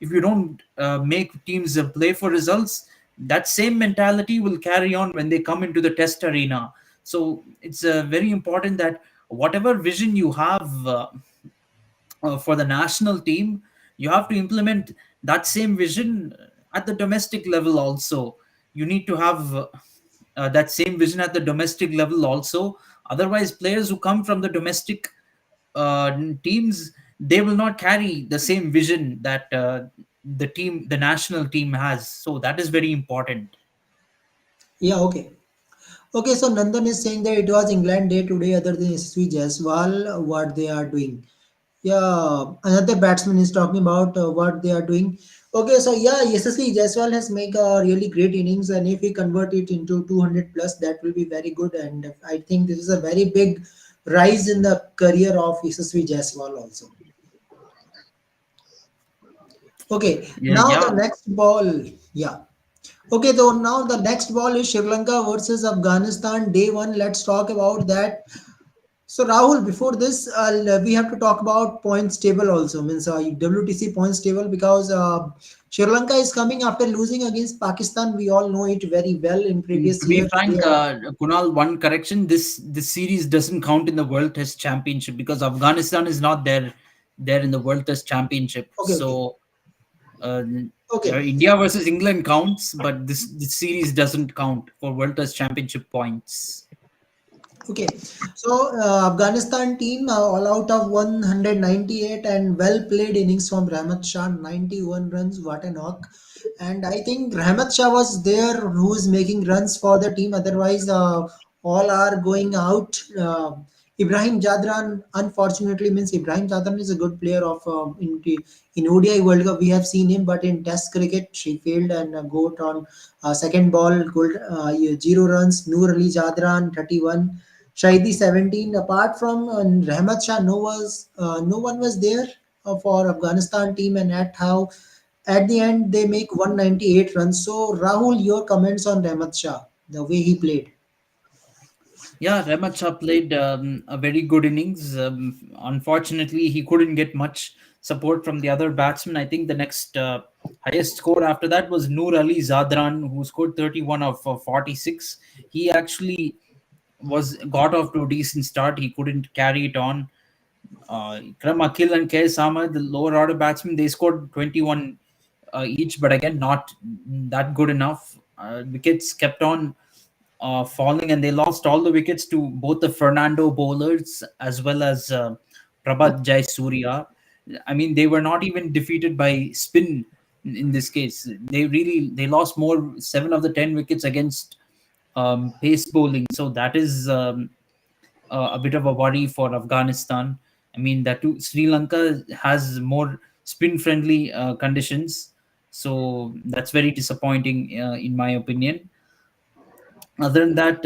if you don't make teams play for results, that same mentality will carry on when they come into the Test arena. So it's very important that whatever vision you have for the national team, you have to implement that same vision at the domestic level also. You need to have that same vision at the domestic level also. Otherwise, players who come from the domestic uh, teams, they will not carry the same vision that the national team has. So that is very important. Yeah, okay. Okay, so Nandan is saying that it was England day today, other than SSV Jaiswal, what they are doing. Yeah, another batsman is talking about what they are doing. Okay, so yeah, SSV Jaiswal has made a really great innings, and if we convert it into 200 plus, that will be very good. And I think this is a very big rise in the career of SSV Jaiswal also. Okay, Yeah, now the yeah. next ball. Yeah. Okay, so now the next ball is Sri Lanka versus Afghanistan, day one. Let's talk about that. So Rahul, before this, we have to talk about points table also. Means WTC points table because Sri Lanka is coming after losing against Pakistan. We all know it very well in To previous be years. frank, Kunal, one correction: this series doesn't count in the World Test Championship because Afghanistan is not there in the World Test Championship. Okay, okay, So uh, okay. India versus England counts, but this series doesn't count for World Test Championship points. Okay, so Afghanistan team all out of 198 and well played innings from Rahmat Shah, 91 runs, what a knock. And I think Rahmat Shah was there who is making runs for the team. Otherwise, all are going out. Ibrahim Jadran, unfortunately, means Ibrahim Jadran is a good player of in ODI World Cup. We have seen him, but in Test cricket, she failed and got on second ball, gold, 0 runs. Noor Ali Jadran, 31. Shahidi 17. Apart from Rahmat Shah, no one was there for Afghanistan team, and at the end they make 198 runs. So Rahul, your comments on Rahmat Shah, the way he played. Yeah, Rahmat Shah played a very good innings. Unfortunately, he couldn't get much support from the other batsmen. I think the next highest score after that was Noor Ali Zadran, who scored 31 of 46. He actually was got off to a decent start. He couldn't carry it on. Ikram Akil and K. Sama, the lower order batsmen, they scored 21 each, but again, not that good enough. Wickets kept on falling, and they lost all the wickets to both the Fernando bowlers as well as Prabhat Jaisurya. I mean, they were not even defeated by spin in this case. They lost more 7 of the 10 wickets against pace bowling. So that is a bit of a worry for Afghanistan. I mean, that too, Sri Lanka has more spin friendly conditions. So that's very disappointing, in my opinion. Other than that,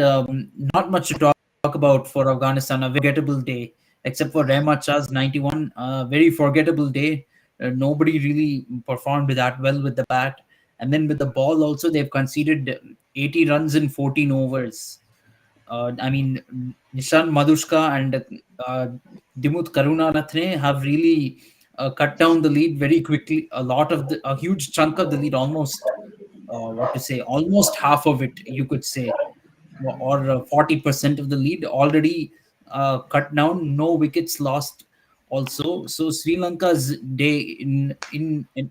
not much to talk about for Afghanistan. A very forgettable day, except for Rehmat Shah's 91. Very forgettable day. Nobody really performed that well with the bat. And then with the ball, also, they've conceded 80 runs in 14 overs. I mean, Nishan Madushka and uh, Dimut Karunaratne have really cut down the lead very quickly. A huge chunk of the lead, almost what to say, almost half of it, you could say, or 40% of the lead already cut down. No wickets lost. Also, so Sri Lanka's day in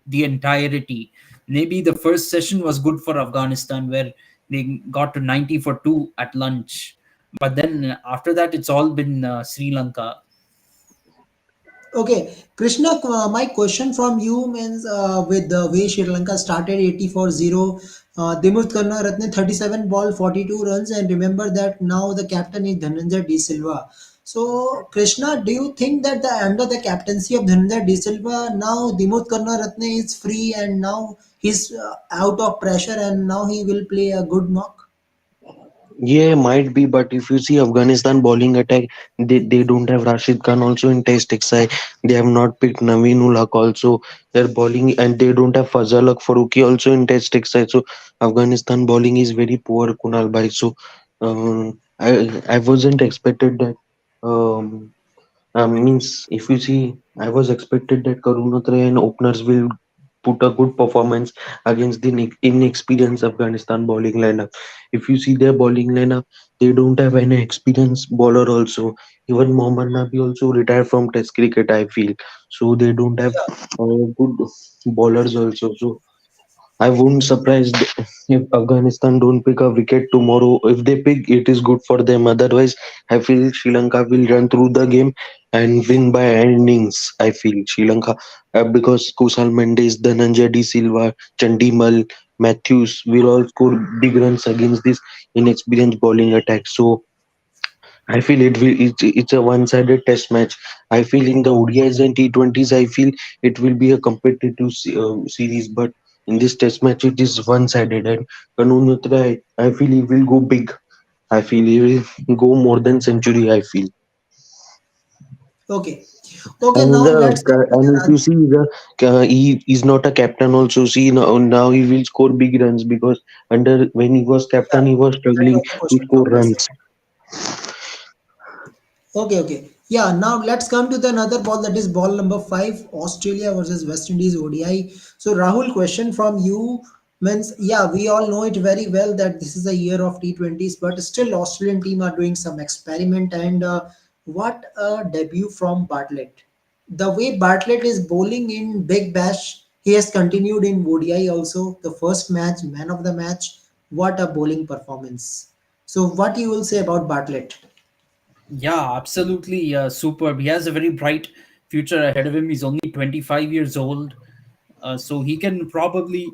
the entirety. Maybe the first session was good for Afghanistan, where they got to 90 for two at lunch, but then after that, it's all been Sri Lanka. Okay, Krishna, my question from you means with the way Sri Lanka started 84-0, Dimut Karnaratne 37 ball, 42 runs, and remember that now the captain is Dhananjay De Silva. So, Krishna, do you think that under the captaincy of Dhananjay De Silva, now Dimut Karnaratne is free and now he's out of pressure and now he will play a good knock? Yeah, might be, but if you see Afghanistan bowling attack, they don't have Rashid Khan also in Test XI. They have not picked Naveen ul Haq also. Their bowling, and they don't have Fazal Haq Faruqi also in Test XI. So Afghanistan bowling is very poor, Kunal bhai. So I wasn't expected that. Um, means if you see, I was expected that Karunatra and openers will put a good performance against the inexperienced Afghanistan bowling lineup. If you see their bowling lineup, they don't have any experienced bowler also. Even Mohammad Nabi also retired from Test cricket, I feel. So they don't have good bowlers also. So I wouldn't surprised if Afghanistan don't pick a wicket tomorrow. If they pick, it is good for them. Otherwise, I feel Sri Lanka will run through the game and win by innings. I feel Sri Lanka because Kusal Mendes, Dhananjay De Silva, Chandimal, Matthews will all score big runs against this inexperienced bowling attack. So I feel it's a one-sided test match. I feel in the ODIs and T20s, I feel it will be a competitive series, but in this test match, it is one-sided. And Kanu Mitra, I feel he will go big. I feel he will go more than century. I feel. Okay. Okay, And now let's come to and if the you see he is not a captain. Also, see now he will score big runs because under when he was yeah, captain, he was that struggling was the to question score from my side. runs. Okay, okay. Yeah, now let's come to the another ball, that is ball number five, Australia versus West Indies ODI. So Rahul, question from you means, yeah, we all know it very well that this is a year of T20s, but still Australian team are doing some experiment, and what a debut from Bartlett. The way Bartlett is bowling in Big Bash, he has continued in ODI also. The first match, man of the match. What a bowling performance. So what you will say about Bartlett? Yeah, absolutely superb. He has a very bright future ahead of him. He's only 25 years old, so he can probably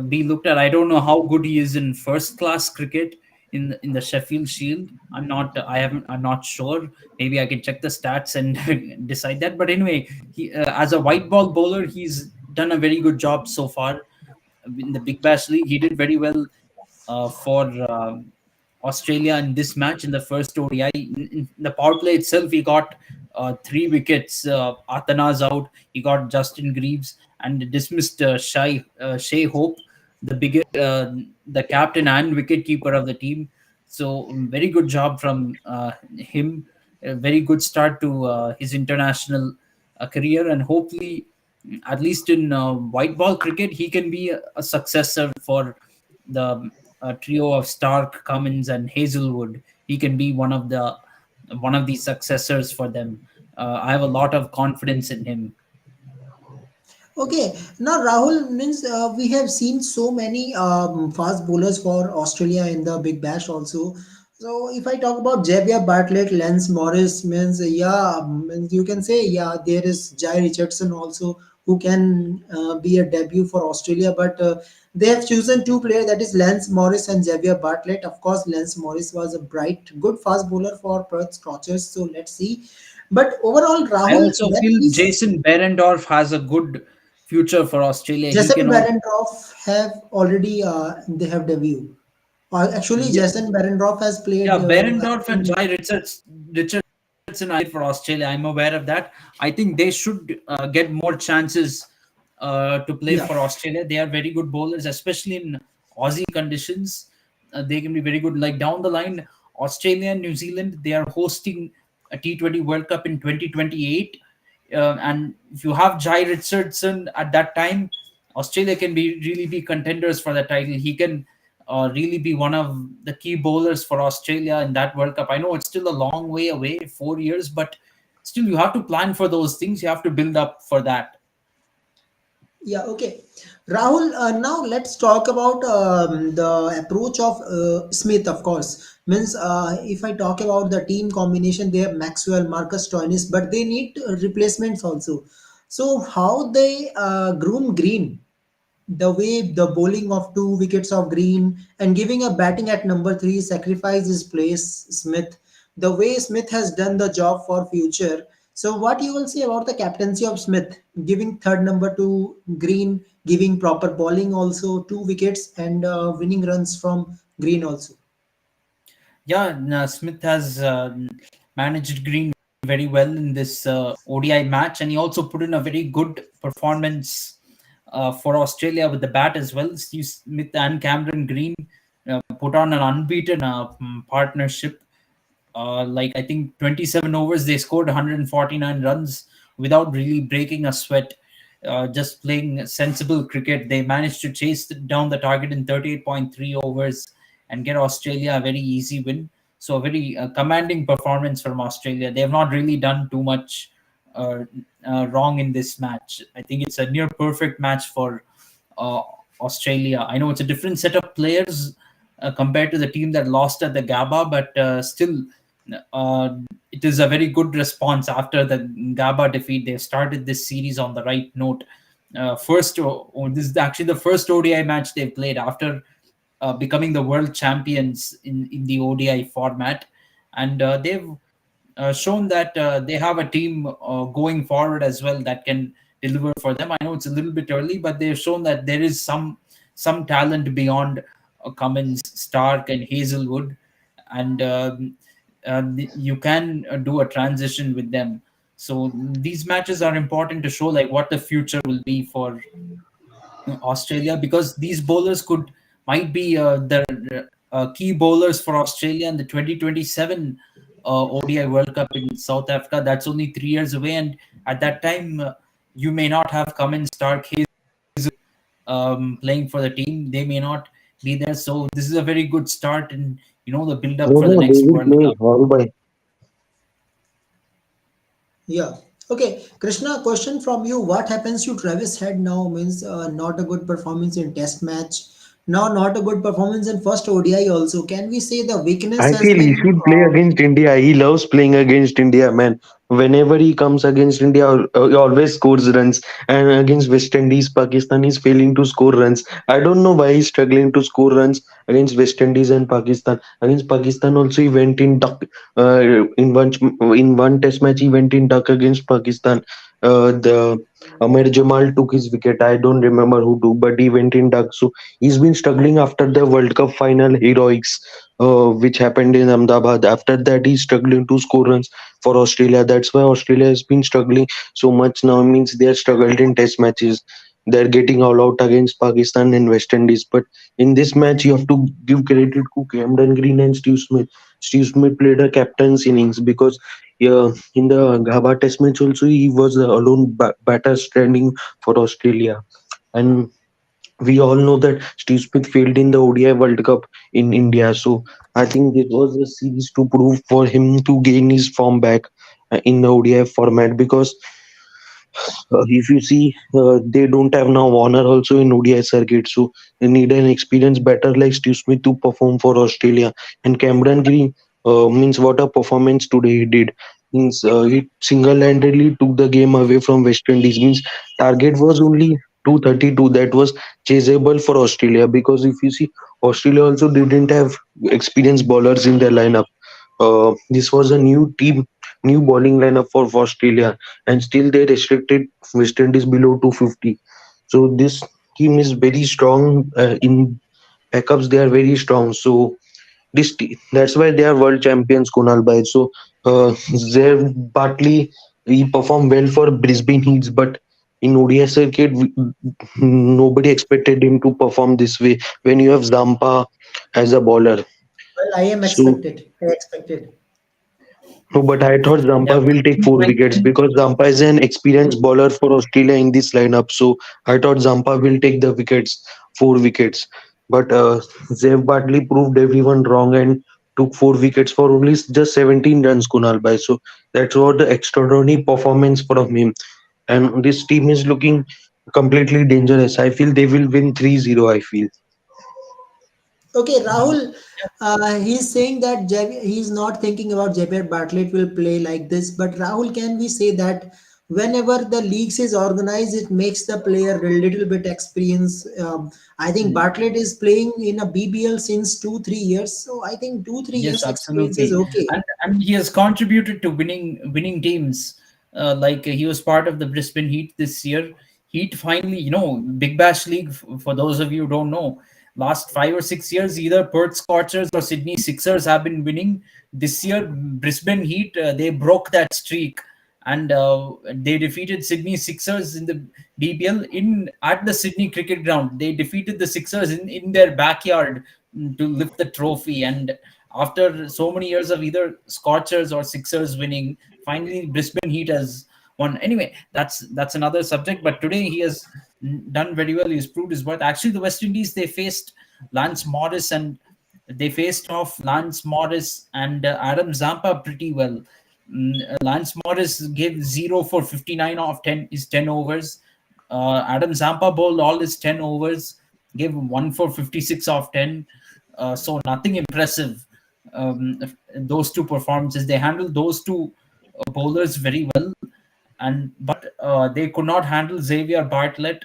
be looked at. I don't know how good he is in first class cricket in the Sheffield Shield. I'm not. I haven't. I'm not sure. Maybe I can check the stats and decide that. But anyway, he as a white ball bowler, he's done a very good job so far in the Big Bash League. He did very well for Australia in this match in the first ODI. In the power play itself, he got 3 wickets. Atana's out. He got Justin Greaves and dismissed Shea Hope, the captain and wicket keeper of the team. So very good job from him. A very good start to his international career, and hopefully, at least in white ball cricket, he can be a successor for the trio of Stark, Cummins, and Hazelwood. He can be one of the successors for them. I have a lot of confidence in him. Okay, now Rahul means we have seen so many fast bowlers for Australia in the Big Bash also. So if I talk about Xavier Bartlett, Lance Morris means means you can say there is Jai Richardson also who can be a debut for Australia, but they have chosen two players, that is Lance Morris and Xavier Bartlett. Of course, Lance Morris was a bright, good fast bowler for Perth Scorchers. So let's see. But overall, I Rahul, also when feel we Jason Behrendorff has a good future for Australia. He Jason can also. Behrendorff have already they have debut. Actually, Yeah, Jason Behrendorff has played. yeah, Behrendorff and Richardson are for Australia. I'm aware of that. I think they should get more chances to play Yeah, for Australia. They are very good bowlers, especially in Aussie conditions. They can be very good. Like down the line, Australia and New Zealand, they are hosting a T20 World Cup in 2028. And if you have Jai Richardson at that time, Australia can be really be contenders for the title. He can really be one of the key bowlers for Australia in that World Cup. I know it's still a long way away, 4 years, but still you have to plan for those things. You have to build up for that. yeah, okay. Rahul, now let's talk about the approach of Smith, of course. Means if I talk about the team combination, they have Maxwell, Marcus Stoinis, but they need replacements also. So how they groom Green, the way the bowling of 2 wickets of Green and giving a batting at number three sacrifice his place, Smith. The way Smith has done the job for future. So what you will say about the captaincy of Smith, giving third number to Green, giving proper bowling also 2 wickets and winning runs from Green also. Yeah, Smith has managed Green very well in this ODI match, and he also put in a very good performance for Australia with the bat as well. Steve Smith and Cameron Green put on an unbeaten partnership. Like I think 27 overs, they scored 149 runs without really breaking a sweat. Just playing sensible cricket, they managed to chase down the target in 38.3 overs and get Australia a very easy win. So a very commanding performance from Australia. They have not really done too much uh, wrong in this match. I think it's a near perfect match for uh, Australia. I know it's a different set of players compared to the team that lost at the Gabba, but still, uh, it is a very good response after the Gabba defeat. They started this series on the right note. This is actually the first ODI match they've played after becoming the world champions in the ODI format, and they've shown that they have a team going forward as well that can deliver for them. I know it's a little bit early, but they've shown that there is some talent beyond Cummins, Stark, and Hazelwood, and you can do a transition with them. So these matches are important to show like what the future will be for Australia, because these bowlers could might be the key bowlers for Australia in the 2027 ODI World Cup in South Africa. That's only 3 years away, and at that time, you may not have Cummins, Stark, Hayes playing for the team. They may not be there. So this is a very good start, and the build up No, for the no, they next will World play Cup. all by. Yeah. Okay, Krishna, question from you. What happens to Travis Head now? Means not a good performance in Test match. Now, not a good performance in first ODI also. Can we say the weakness I has feel he been? should play against India. He loves playing against India, man. Whenever he comes against India, he always scores runs. And against West Indies, Pakistan is failing to score runs. I don't know why he's struggling to score runs against West Indies and Pakistan. Against Pakistan, also he went in duck. In one Test match, he went in duck against Pakistan. The Amir Jamal took his wicket. I don't remember who took, but he went in duck. So he's been struggling after the World Cup final heroics which happened in Ahmedabad. After that, he's struggling to score runs for Australia. That's why Australia has been struggling so much now. Means they are struggled in Test matches. They're getting all out against Pakistan and West Indies. But in this match, you have to give credit to Cameron Green and Steve Smith. Steve Smith played a captain's innings because in the Gabba Test match also he was the alone batter standing for Australia. And we all know that Steve Smith failed in the ODI World Cup in India. So I think this was a series to prove for him to gain his form back in the ODI format because if you see, they don't have now Warner also in ODI circuit, so they need an experienced batter like Steve Smith to perform for Australia. And Cameron Green means what a performance today he did. Means he single-handedly took the game away from West Indies. Means target was only 232. That was chaseable for Australia because if you see, Australia also didn't have experienced bowlers in their lineup. This was a new team, new bowling lineup for Australia, and still they restricted West Indies below 250. So this team is very strong in backups. They are very strong. So that's why they are world champions, Kunal Bhai. So Zev Bartley he performed well for Brisbane Heats, but in ODI circuit nobody expected him to perform this way when you have Zampa as a bowler. Well, I am So expected. I expected. no, but I thought Yeah, Zampa will take four wickets because Zampa is an experienced bowler for Australia in this lineup. So I thought Zampa will take the wickets, 4 wickets. But Zev Bartley proved everyone wrong and took 4 wickets for only just 17 runs, Kunal Bhai. So that's what the extraordinary performance from him. And this team is looking completely dangerous. I feel they will win 3-0. I feel. Okay, Rahul, he's saying that he's not thinking about Javier Bartlett will play like this. But Rahul, can we say that whenever the leagues is organized, it makes the player a little bit experience? I think Bartlett is playing in a BBL since 2 3 years, so I think 2 3 years yes, experience is absolutely, okay. and he has contributed to winning teams. Like he was part of the Brisbane Heat this year. Heat finally, Big Bash League. For those of you who don't know, last 5 or 6 years, either Perth Scorchers or Sydney Sixers have been winning. This year, Brisbane Heat, they broke that streak, and they defeated Sydney Sixers in the BBL in at the Sydney Cricket Ground. They defeated the Sixers in their backyard, to lift the trophy. And after so many years of either Scorchers or Sixers winning, finally Brisbane Heat has won. Anyway, that's another subject. But today he has done very well. He's proved his worth. Actually, the West Indies, they faced Lance Morris, and they faced off Lance Morris and Adam Zampa pretty well. Lance Morris gave 0 for 59 off 10 his 10 overs. Adam Zampa bowled all his 10 overs, gave 1 for 56 off 10. So nothing impressive. Those two performances, they handled those two bowlers very well, and but they could not handle Xavier Bartlett,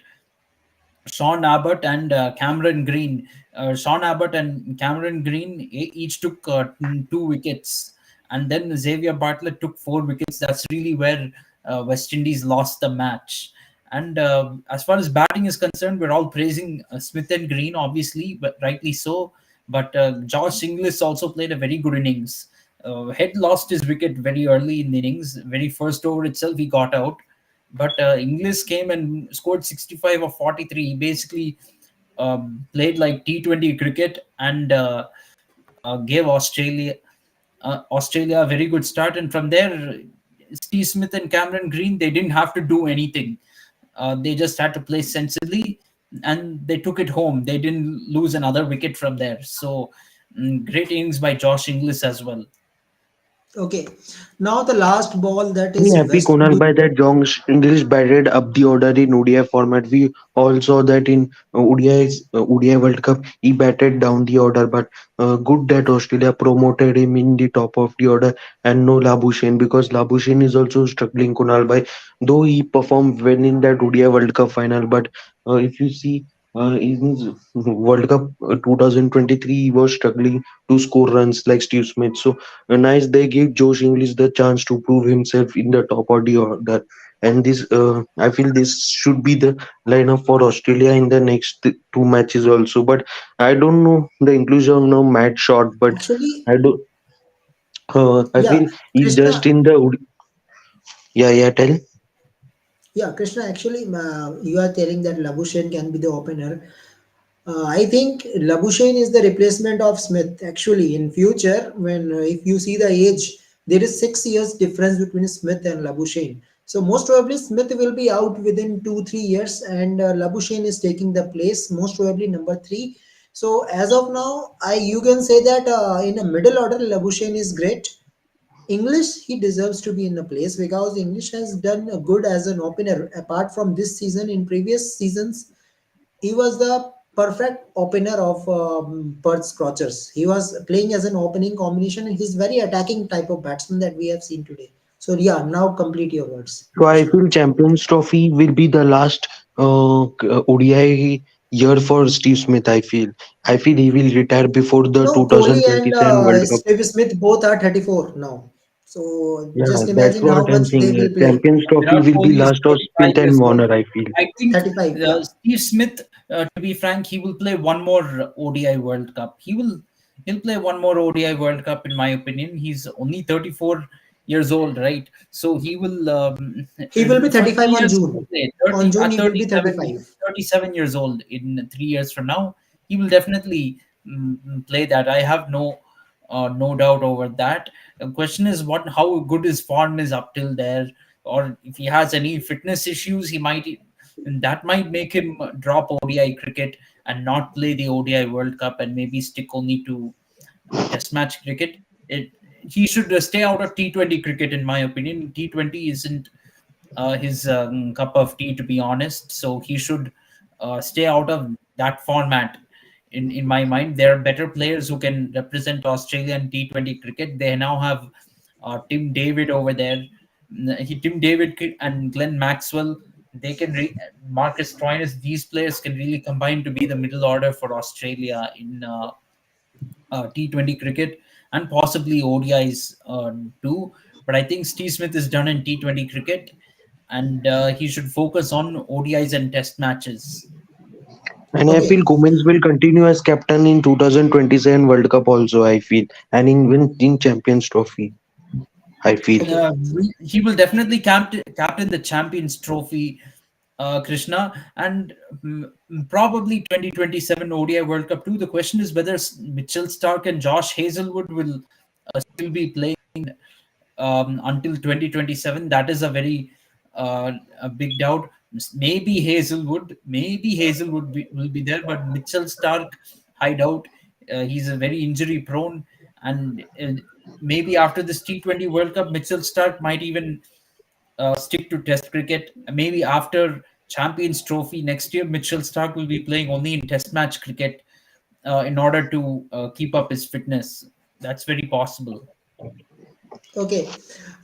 Sean Abbott, and Cameron Green. Sean Abbott and Cameron Green each took 2 wickets, and then Xavier Bartlett took 4 wickets. That's really where West Indies lost the match. And as far as batting is concerned, we're all praising Smith and Green, obviously, but rightly so. But Josh Inglis also played a very good innings. Head lost his wicket very early in the innings. Very first over itself, he got out, but Inglis came and scored 65 or 43. He basically played like T20 cricket, and gave Australia a very good start. And from there, Steve Smith and Cameron Green, they didn't have to do anything. They just had to play sensibly, and they took it home. They didn't lose another wicket from there. So great innings by Josh Inglis as well. Okay, now the last ball, that Very is happy, West Kunal, Indies. by that Josh English batted up the order in ODI format. We all saw that in ODI World Cup, he batted down the order, but good that Australia promoted him in the top of the order and no Labuschagne, because Labuschagne is also struggling, Kunal, by though he performed well in that ODI World Cup final, but if you see in his World Cup 2023, he was struggling to score runs like Steve Smith. So nice they give Josh English the chance to prove himself in the top of the order. And this, I feel this should be the lineup for Australia in the next two matches also. But I don't know the inclusion of Matt Short, but Actually, I do. I yeah, feel he's just Krishna. in the. Yeah, yeah. Tell. Yeah, Krishna. Actually, you are telling that Labuschagne can be the opener. I think Labuschagne is the replacement of Smith. Actually, in future, when if you see the age, there is 6 years difference between Smith and Labuschagne. So most probably Smith will be out within 2-3 years, and Labuschagne is taking the place. Most probably number three. So as of now, I you can say that in a middle order, Labuschagne is great. English, he deserves to be in the place because English has done good as an opener. Apart from this season, in previous seasons, he was the perfect opener of Perth Scorchers. He was playing as an opening combination, and he's very attacking type of batsman that we have seen today. So yeah, now complete your words, So I Krishna. feel Champions Trophy will be the last ODI year for Steve Smith. I feel he will retire before the No, Kohli and 2027 World Cup. Steve Smith both are 34 now. So Yeah, just that's imagine how what I'm much they saying. will play. Champions Trophy Virat will be Kohli is last of 35 Smith and years old. Warner, I feel. I think 35, yeah. Steve Smith, to be frank, he will play one more ODI World Cup. He'll play one more ODI World Cup, in my opinion. He's only 34 years old, right? So he will, He will be for 35 three on years he will June. play. On 30 June, at he will be 37, 35. 37 years old in 3 years from now. He will definitely play that. I have no doubt over that. The question is what how good his form is up till there, or if he has any fitness issues, he might that might make him drop ODI cricket and not play the ODI World Cup and maybe stick only to Test match cricket. It, he should stay out of T20 cricket, in my opinion. T20 isn't his cup of tea, to be honest. So he should stay out of that format. In my mind, there are better players who can represent Australian T20 cricket. They now have Tim David over there. Tim David and Glenn Maxwell. They can Marcus Stoinis. These players can really combine to be the middle order for Australia in T20 cricket and possibly ODIs too. But I think Steve Smith is done in T20 cricket, and he should focus on ODIs and Test matches. And I Okay. feel Cummins will continue as captain in 2027 World Cup also, I feel. And in Champions Trophy, I feel. Okay. He will definitely captain the Champions Trophy, Krishna, and probably 2027 ODI World Cup too. The question is whether Mitchell Stark and Josh Hazelwood will still be playing until 2027. That is a very a big doubt. Maybe Hazelwood will be there, but Mitchell Stark, I doubt. He's a very injury prone, and maybe after this T20 World Cup, Mitchell Stark might even stick to Test cricket. Maybe after Champions Trophy next year, Mitchell Stark will be playing only in Test match cricket in order to keep up his fitness. That's very possible. Okay.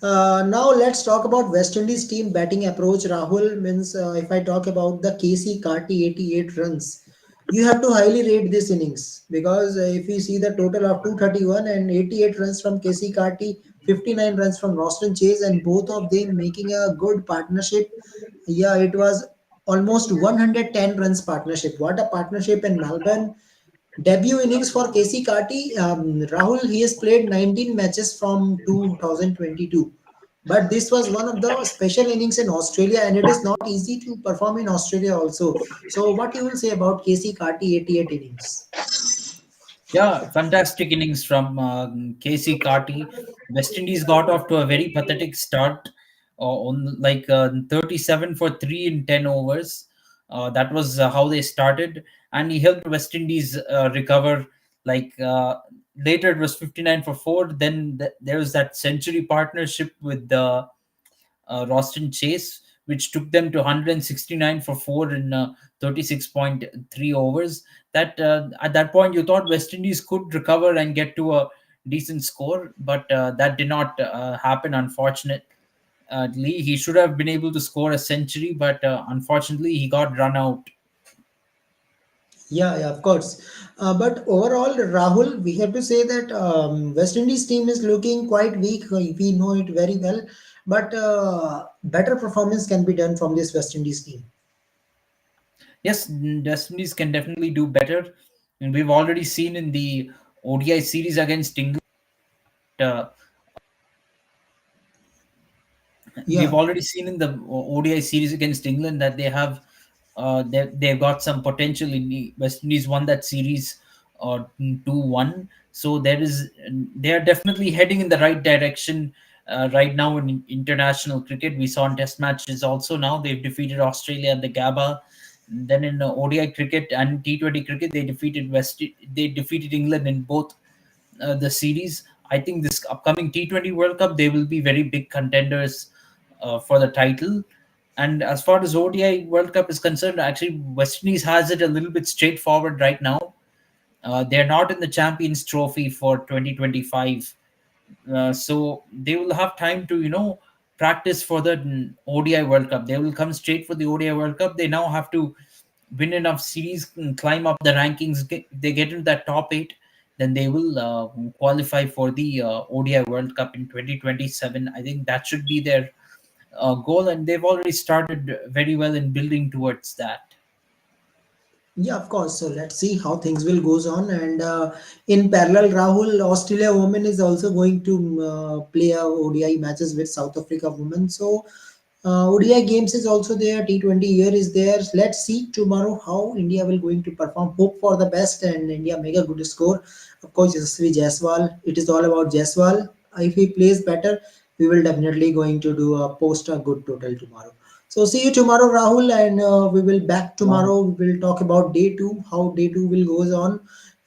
Now let's talk about West Indies team batting approach. Rahul means if I talk about the KC Karti 88 runs, you have to highly rate this innings because if you see the total of 231 and 88 runs from KC Karti, 59 runs from Roston Chase, and both of them making a good partnership. Yeah, it was almost 110 runs partnership. What a partnership in Melbourne. Debut innings for KC Karti, Rahul, he has played 19 matches from 2022. But this was one of the special innings in Australia, and it is not easy to perform in Australia also. So, what you will say about KC Karti 88 innings? Yeah, fantastic innings from KC Karti. West Indies got off to a very pathetic start on 37 for 3 in 10 overs. That was how they started, and he helped West Indies recover. Like later, it was 59 for 4. Then there was that century partnership with the Roston Chase, which took them to 169 for 4 in 36.3 overs. That at that point you thought West Indies could recover and get to a decent score, but that did not happen. Unfortunately, he should have been able to score a century, but unfortunately he got run out. Yeah, yeah, of course. But overall, Rahul, we have to say that West Indies team is looking quite weak. We know it very well. But better performance can be done from this West Indies team. Yes, West Indies can definitely do better, and we've already seen in the ODI series against England. Uh, we've Yeah. already seen in the ODI series against England that they've got some potential. In the West Indies won that series 2-1, so they are definitely heading in the right direction right now in international cricket. We saw in Test matches also. Now they've defeated Australia at the Gabba. Then in ODI cricket and T20 cricket, they defeated England in both the series. I think this upcoming T20 World Cup, they will be very big contenders for the title. And as far as ODI World Cup is concerned, actually, West Indies has it a little bit straightforward right now. They're not in the Champions Trophy for 2025. So they will have time to, practice for the ODI World Cup. They will come straight for the ODI World Cup. They now have to win enough series, climb up the rankings. They get into that top eight, then they will qualify for the ODI World Cup in 2027. I think that should be their goal, and they've already started very well in building towards that. Yeah, of course. So let's see how things will goes on. And in parallel, Rahul, Australia women is also going to play a ODI matches with South Africa women. So ODI games is also there. T20 year is there. Let's see tomorrow how India will going to perform. Hope for the best and India make a good score. Of course, Yashasvi Jaiswal. It is all about Jaiswal. If he plays better, we will definitely going to do a post a good total tomorrow. So see you tomorrow, Rahul, and we will back Wow. tomorrow. We will talk about day two, how day two will goes on,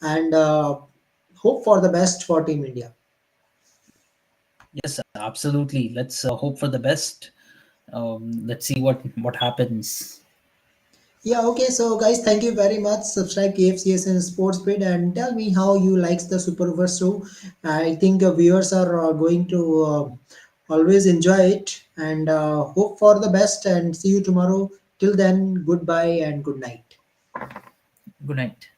and hope for the best for Team India. Yes, absolutely. Let's hope for the best. Let's see what happens. Yeah, okay. So guys, thank you very much. Subscribe KFCS and Sports Bit and tell me how you likes the Super Over show. I think viewers are going to always enjoy it and hope for the best and see you tomorrow. Till then, goodbye and good night. Good night.